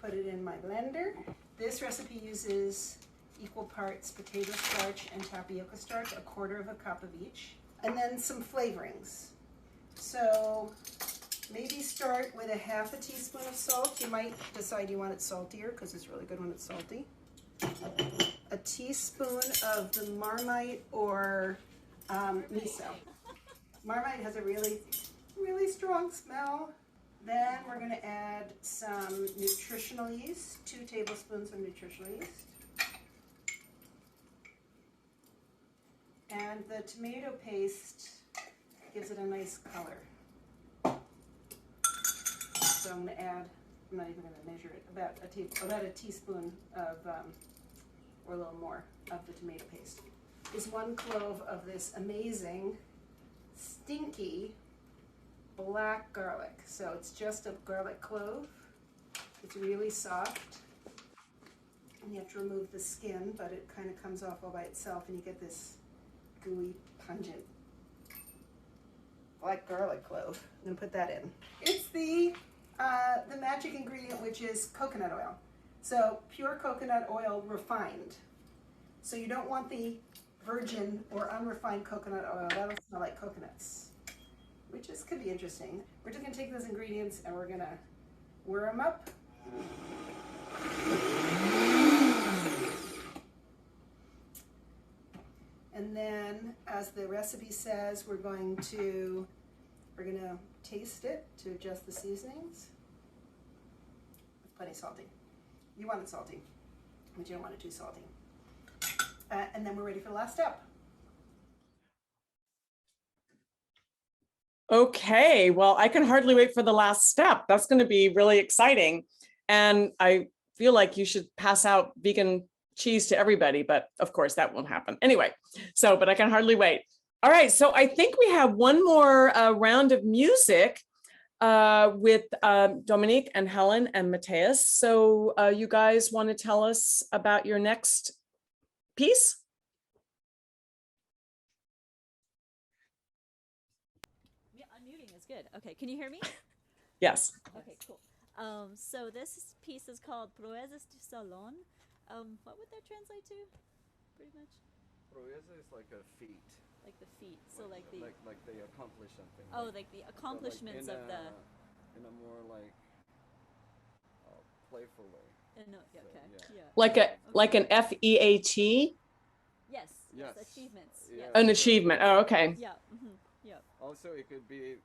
put it in my blender. This recipe uses equal parts potato starch and tapioca starch, 1/4 cup of each, and then some flavorings. So maybe start with 1/2 teaspoon of salt. You might decide you want it saltier because it's really good when it's salty. A teaspoon of the Marmite or miso. Marmite has a really, really strong smell. Then we're going to add some nutritional yeast, 2 tablespoons of nutritional yeast. And the tomato paste gives it a nice color. So I'm going to add, I'm not even going to measure it, about a teaspoon of, or a little more, of the tomato paste. Is 1 clove of this amazing, stinky black garlic. So it's just a garlic clove. It's really soft. And you have to remove the skin, but it kind of comes off all by itself, and you get this gooey, pungent black garlic clove. I'm going to put that in. It's the magic ingredient, which is coconut oil. So pure coconut oil refined. So you don't want the virgin or unrefined coconut oil. That'll smell like coconuts, which could be interesting. We're just going to take those ingredients and we're going to whir them up. And then, as the recipe says, we're going to taste it to adjust the seasonings. It's plenty salty. You want it salty, but you don't want it too salty. And then we're ready for the last step. Okay, well, I can hardly wait for the last step. That's going to be really exciting. And I feel like you should pass out vegan cheese to everybody, but of course that won't happen. Anyway, but I can hardly wait. All right, so I think we have one more round of music with Dominique and Helen and Matheus. So you guys want to tell us about your next piece? Yeah, unmuting is good. Okay, can you hear me? Yes. Okay, cool. So this piece is called Proezas de Salón. What would that translate to? Pretty much. Proeza is like a feat. Like the feat. So like the. Like they accomplish something. Oh, like the accomplishments of the. In a more like playful way. No, okay. So, yeah. Like an FEAT? Yes. Achievements. Yeah. Yes. An achievement. Oh, okay. Yeah. Yeah. Also, it could be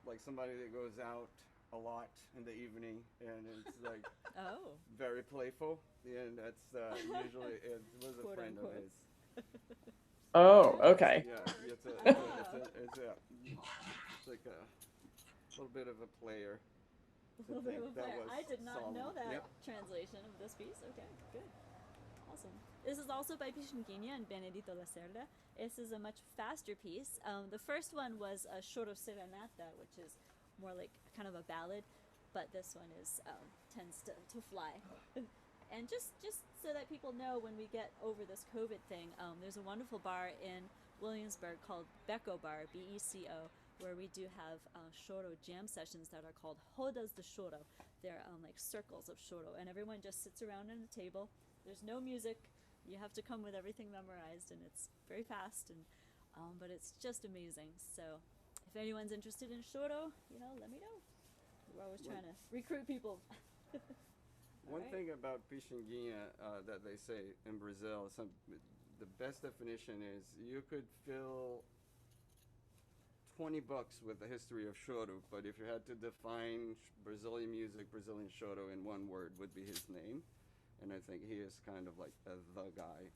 like somebody that goes out a lot in the evening and it's like very playful, and that's usually it was a friend of his. Oh, okay. Yeah, it's like a little bit of a player. A little bit of a player. I did not know that translation of this piece. Okay, good. Awesome. This is also by Gagné and Benedito Lacerda. This is a much faster piece. The first one was a Choro Serenata, which is more like kind of a ballad, but this one is tends to fly. And just so that people know, when we get over this COVID thing, there's a wonderful bar in Williamsburg called Beco Bar, BECO, where we do have choro jam sessions that are called rodas de choro. They're like circles of choro, and everyone just sits around at a table. There's no music. You have to come with everything memorized, and it's very fast, and but it's just amazing. So if anyone's interested in choro, let me know. We're always trying to recruit people. One thing about pichinguinha that they say in Brazil, the best definition is you could fill $20 with the history of choro, but if you had to define Brazilian music, Brazilian choro in one word would be his name. And I think he is kind of like the guy.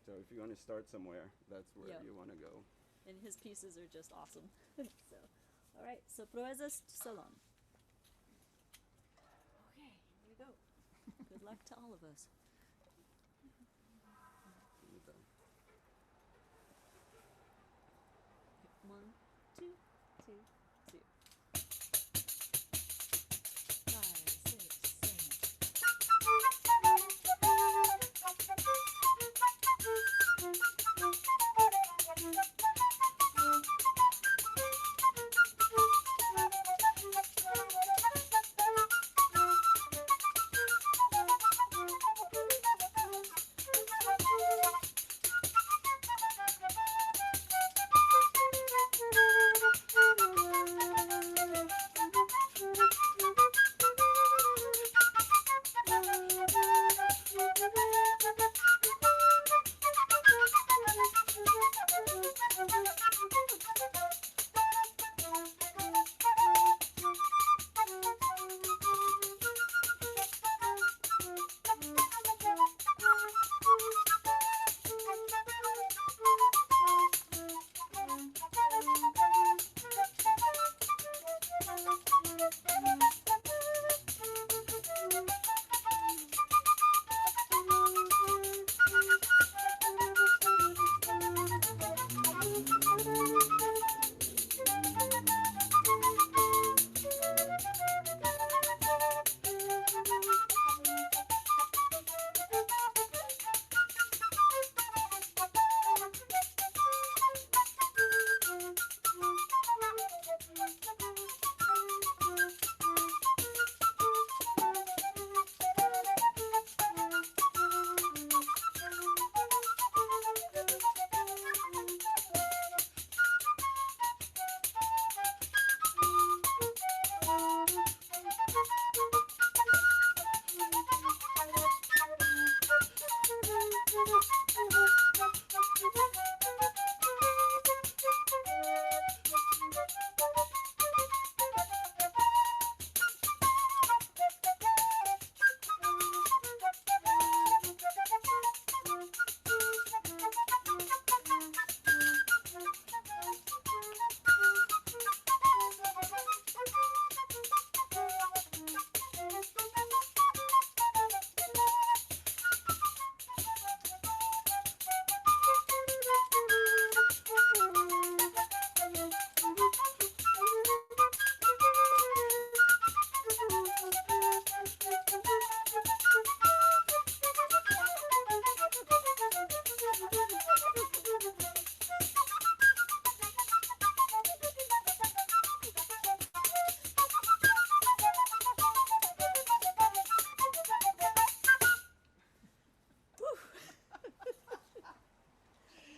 So if you want to start somewhere, that's where you want to go. And his pieces are just awesome. So, all right, so Proezas to Salon. Okay, here we go. Good luck to all of us. One, two, two, two. 5, 6,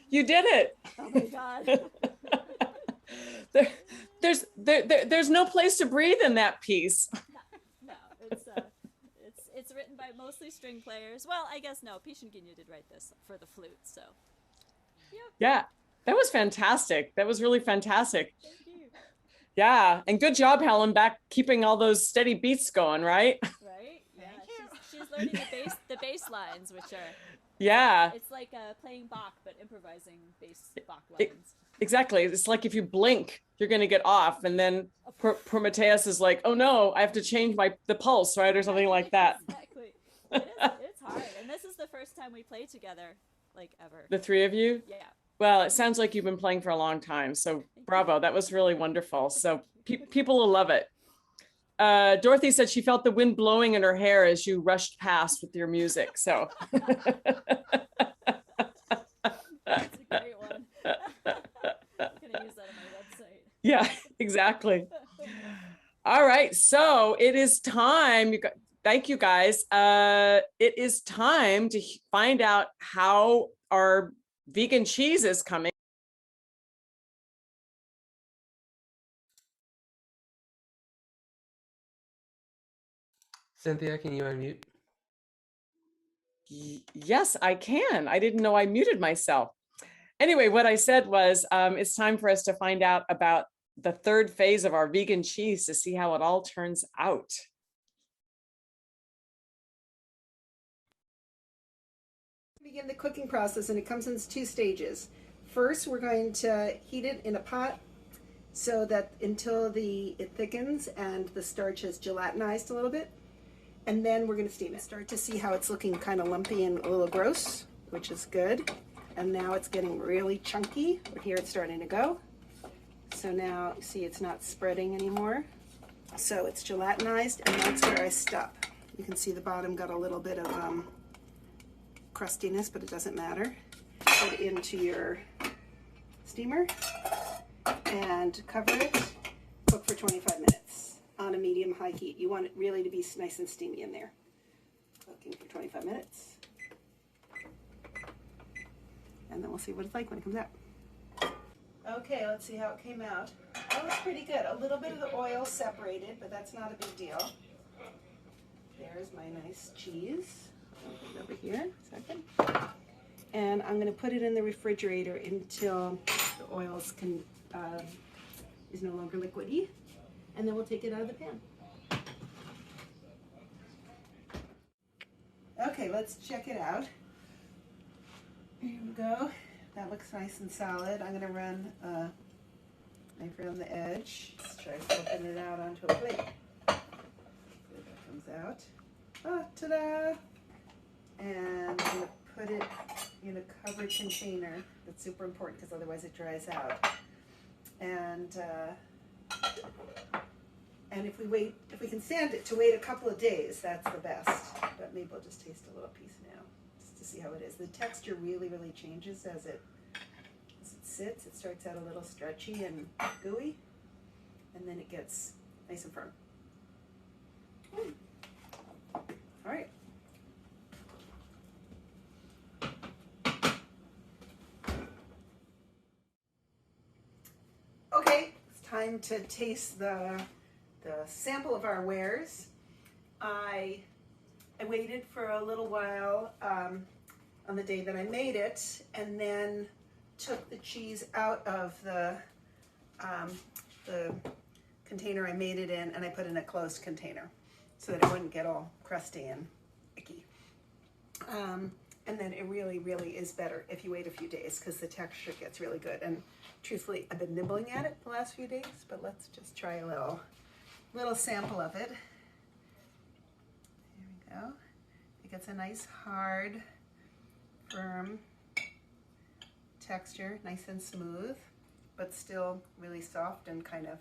You did it. Oh my God. There's no place to breathe in that piece. No, it's written by mostly string players. Well, I guess no, Pichinguinha did write this for the flute, so. Yep. Yeah, that was fantastic. That was really fantastic. Thank you. Yeah, and good job, Helen, back keeping all those steady beats going, right? Right? Yeah, she's learning the bass lines, which are. Yeah. It's like playing Bach, but improvising bass Bach lines. Exactly. It's like if you blink, you're going to get off. And then Prometheus is like, oh no, I have to change the pulse, right? Or something like that. Exactly. It's hard. And this is the first time we play together, like ever. The three of you? Yeah. Well, it sounds like you've been playing for a long time. So bravo. That was really wonderful. So people will love it. Dorothy said she felt the wind blowing in her hair as you rushed past with your music. So that's a great one. I'm gonna use that on my website. Yeah, exactly. All right, so it is time. Thank you, guys. It is time to find out how our vegan cheese is coming. Cynthia, can you unmute? Yes, I can. I didn't know I muted myself. Anyway, what I said was it's time for us to find out about the third phase of our vegan cheese to see how it all turns out. Begin the cooking process, and it comes in 2 stages. First, we're going to heat it in a pot so that until it thickens and the starch has gelatinized a little bit. And then we're going to steam it. Start to see how it's looking kind of lumpy and a little gross, which is good. And now it's getting really chunky. Here it's starting to go. So now, see, it's not spreading anymore. So it's gelatinized, and that's where I stop. You can see the bottom got a little bit of crustiness, but it doesn't matter. Put it into your steamer and cover it. Cook for 25 minutes on a medium-high heat. You want it really to be nice and steamy in there. Cooking for 25 minutes. And then we'll see what it's like when it comes out. Okay, let's see how it came out. That was pretty good. A little bit of the oil separated, but that's not a big deal. There's my nice cheese. I'll put it over here, second. And I'm going to put it in the refrigerator until the oils is no longer liquidy. And then we'll take it out of the pan. Okay, let's check it out. Here we go. That looks nice and solid. I'm going to run a knife around the edge. Let's try flipping it out onto a plate. There that comes out. Ah, ta-da! And I'm going to put it in a covered container. That's super important because otherwise it dries out. And if we can stand it to wait a couple of days, that's the best. But maybe we'll just taste a little piece now, just to see how it is. The texture really, really changes as it sits. It starts out a little stretchy and gooey, and then it gets nice and firm. All right. Okay, it's time to taste the sample of our wares. I waited for a little while on the day that I made it, and then took the cheese out of the container I made it in, and I put it in a closed container so that it wouldn't get all crusty and icky. And then it really, really is better if you wait a few days because the texture gets really good. And truthfully, I've been nibbling at it the last few days, but let's just try a little sample of it. There we go. It gets a nice, hard, firm texture, nice and smooth, but still really soft and kind of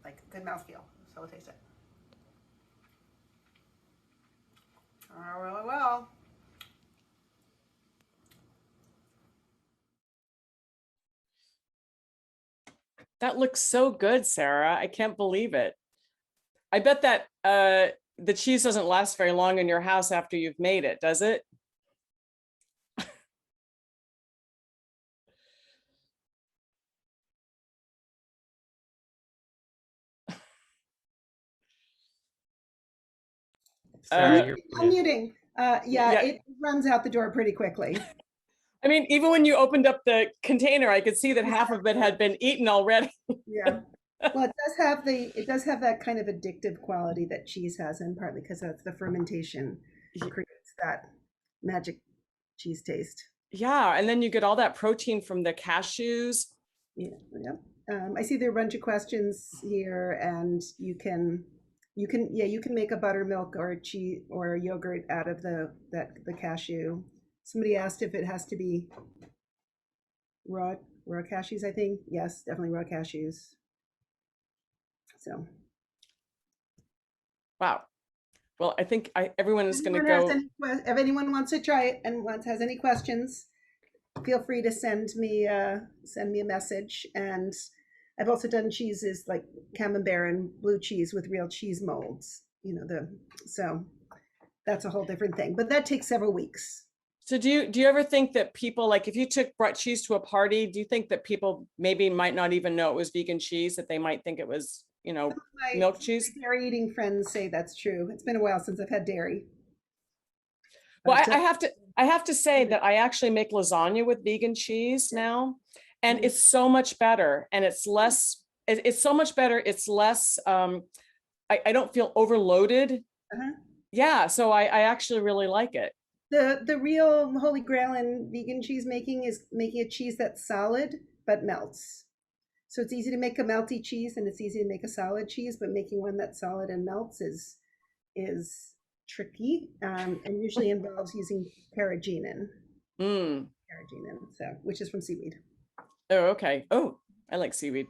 like good mouthfeel. So we'll taste it. Well. That looks so good, Sarah. I can't believe it. I bet that the cheese doesn't last very long in your house after you've made it, does it? Sarah, I'm muting. Yeah, it runs out the door pretty quickly. I mean, even when you opened up the container, I could see that half of it had been eaten already. Yeah. Well, it does have that kind of addictive quality that cheese has, and partly because that's the fermentation creates that magic cheese taste. Yeah, and then you get all that protein from the cashews. Yeah. I see there are a bunch of questions here, and you can make a buttermilk or a cheese or a yogurt out of the cashew. Somebody asked if it has to be raw cashews, I think. Yes, definitely raw cashews. So. Wow. Well, I think everyone is going to go. If anyone wants to try it and has any questions, feel free to send me a message. And I've also done cheeses like camembert and blue cheese with real cheese molds. So that's a whole different thing. But that takes several weeks. So do you ever think that people, like if you brought cheese to a party, do you think that people maybe might not even know it was vegan cheese, that they might think it was, milk cheese? My dairy eating friends say that's true. It's been a while since I've had dairy. Well, I have to say that I actually make lasagna with vegan cheese now, and it's so much better, and it's less. It's so much better. It's less. I don't feel overloaded. Yeah, so I actually really like it. The real holy grail in vegan cheese making is making a cheese that's solid but melts. So it's easy to make a melty cheese and it's easy to make a solid cheese, but making one that's solid and melts is tricky, and usually involves using carrageenan. Carrageenan, so which is from seaweed. Oh, okay. Oh, I like seaweed.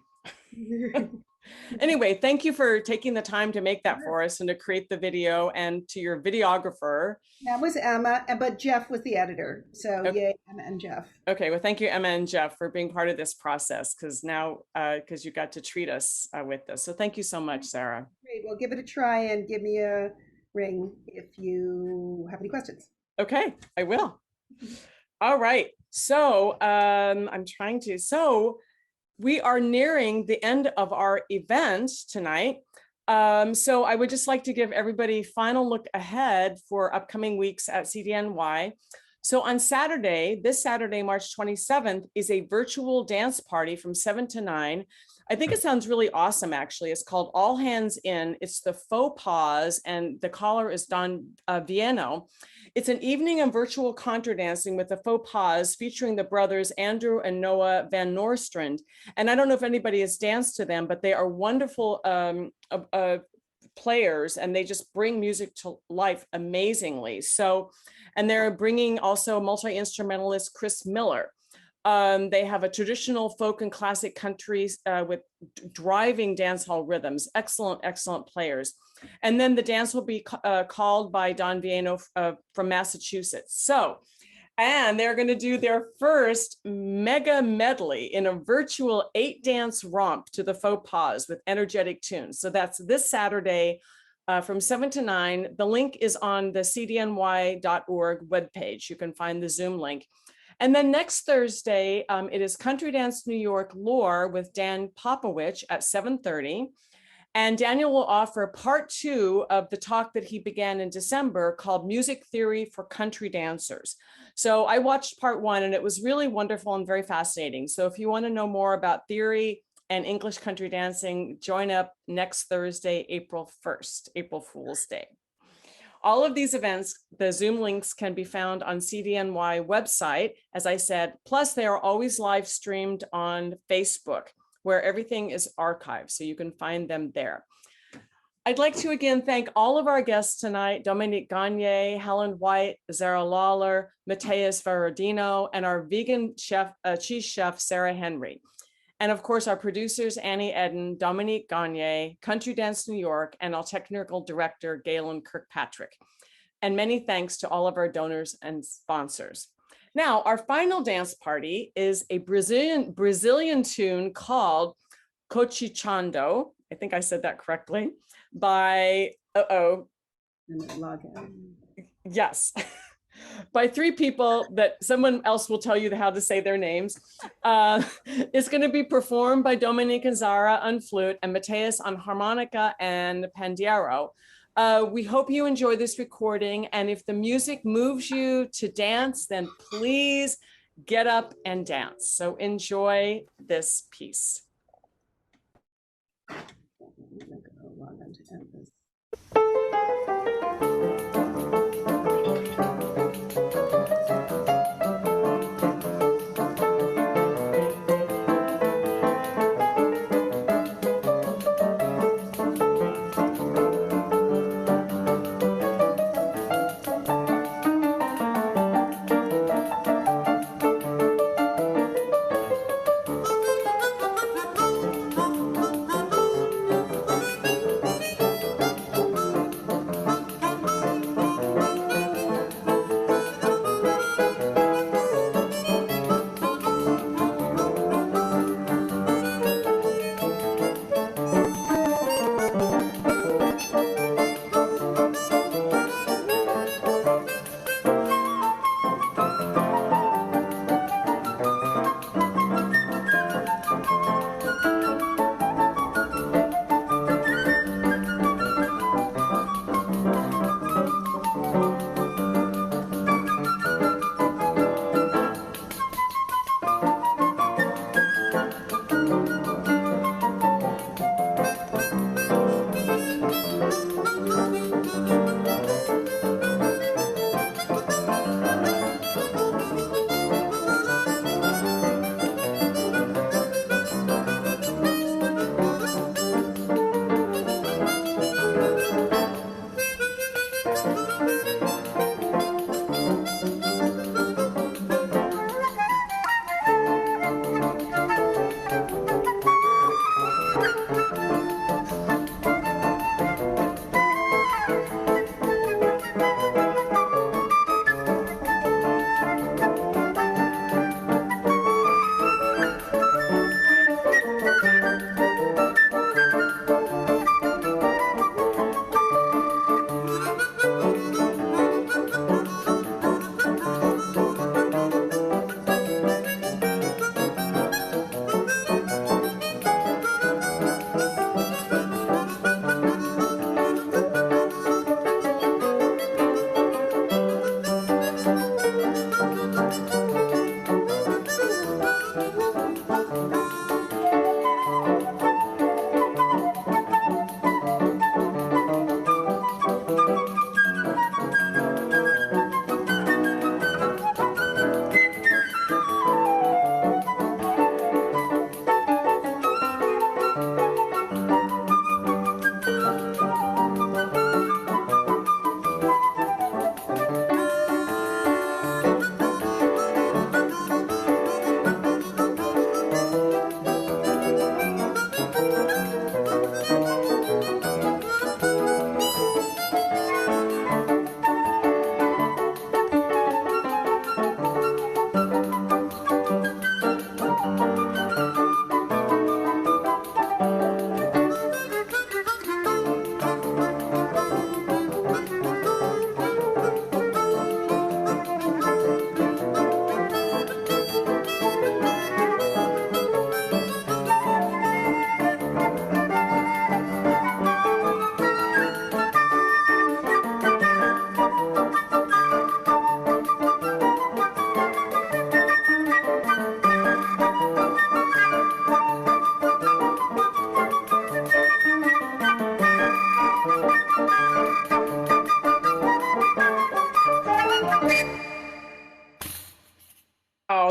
Anyway, thank you for taking the time to make that for us and to create the video, and to your videographer. That was Emma, but Jeff was the editor. So yay, Emma and Jeff. Okay, well, thank you, Emma and Jeff, for being part of this process, because now, because you got to treat us with this. So thank you so much, Sarah. Great, well, give it a try and give me a ring if you have any questions. Okay, I will. All right, so we are nearing the end of our event tonight. So I would just like to give everybody a final look ahead for upcoming weeks at CDNY. So on Saturday, this Saturday, March 27th, is a virtual dance party from 7 to 9. I think it sounds really awesome, actually. It's called All Hands In. It's the Faux Pas, and the caller is Don Vieno. It's an evening of virtual contra dancing with the Faux Pas featuring the brothers Andrew and Noah Van Nostrand. And I don't know if anybody has danced to them, but they are wonderful players, and they just bring music to life amazingly. So, and they're bringing also multi-instrumentalist Chris Miller. They have a traditional folk and classic country with driving dance hall rhythms. Excellent, excellent players. And then the dance will be called by Don Vieno from Massachusetts. So, and they're going to do their first mega medley in a virtual 8-dance romp to the Faux Pas with energetic tunes. So that's this Saturday from 7 to 9. The link is on the cdny.org webpage. You can find the Zoom link. And then next Thursday, it is Country Dance New York Lore with Dan Popowich at 7:30. And Daniel will offer part 2 of the talk that he began in December called Music Theory for Country Dancers. So I watched part 1 and it was really wonderful and very fascinating. So if you want to know more about theory and English country dancing, join up next Thursday, April 1st, April Fool's Day. All of these events, the Zoom links can be found on CDNY website, as I said, plus they are always live streamed on Facebook, where everything is archived, so you can find them there. I'd like to again thank all of our guests tonight, Dominique Gagné, Helen White, Zara Lawler, Matheus Verardino, and our vegan chef, cheese chef, Sarah Henry. And of course, our producers, Annie Eden, Dominique Gagné, Country Dance New York, and our technical director, Galen Kirkpatrick. And many thanks to all of our donors and sponsors. Now, our final dance party is a Brazilian tune called Cochichando. I think I said that correctly. By, yes. By 3 people that someone else will tell you how to say their names. It's going to be performed by Dominique and Zara on flute and Matheus on harmonica and pandeiro. We hope you enjoy this recording, and if the music moves you to dance, then please get up and dance. So enjoy this piece.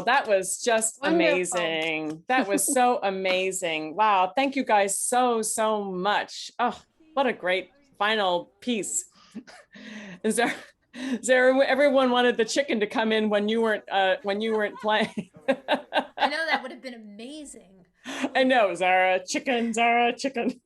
that was just Wonderful. amazing. That was so amazing. Wow. Thank you guys so, so much. Oh, what a great final piece. Is there everyone wanted the chicken to come in when you weren't playing. I know that would have been amazing. I know, Zara, chicken, Zara, chicken.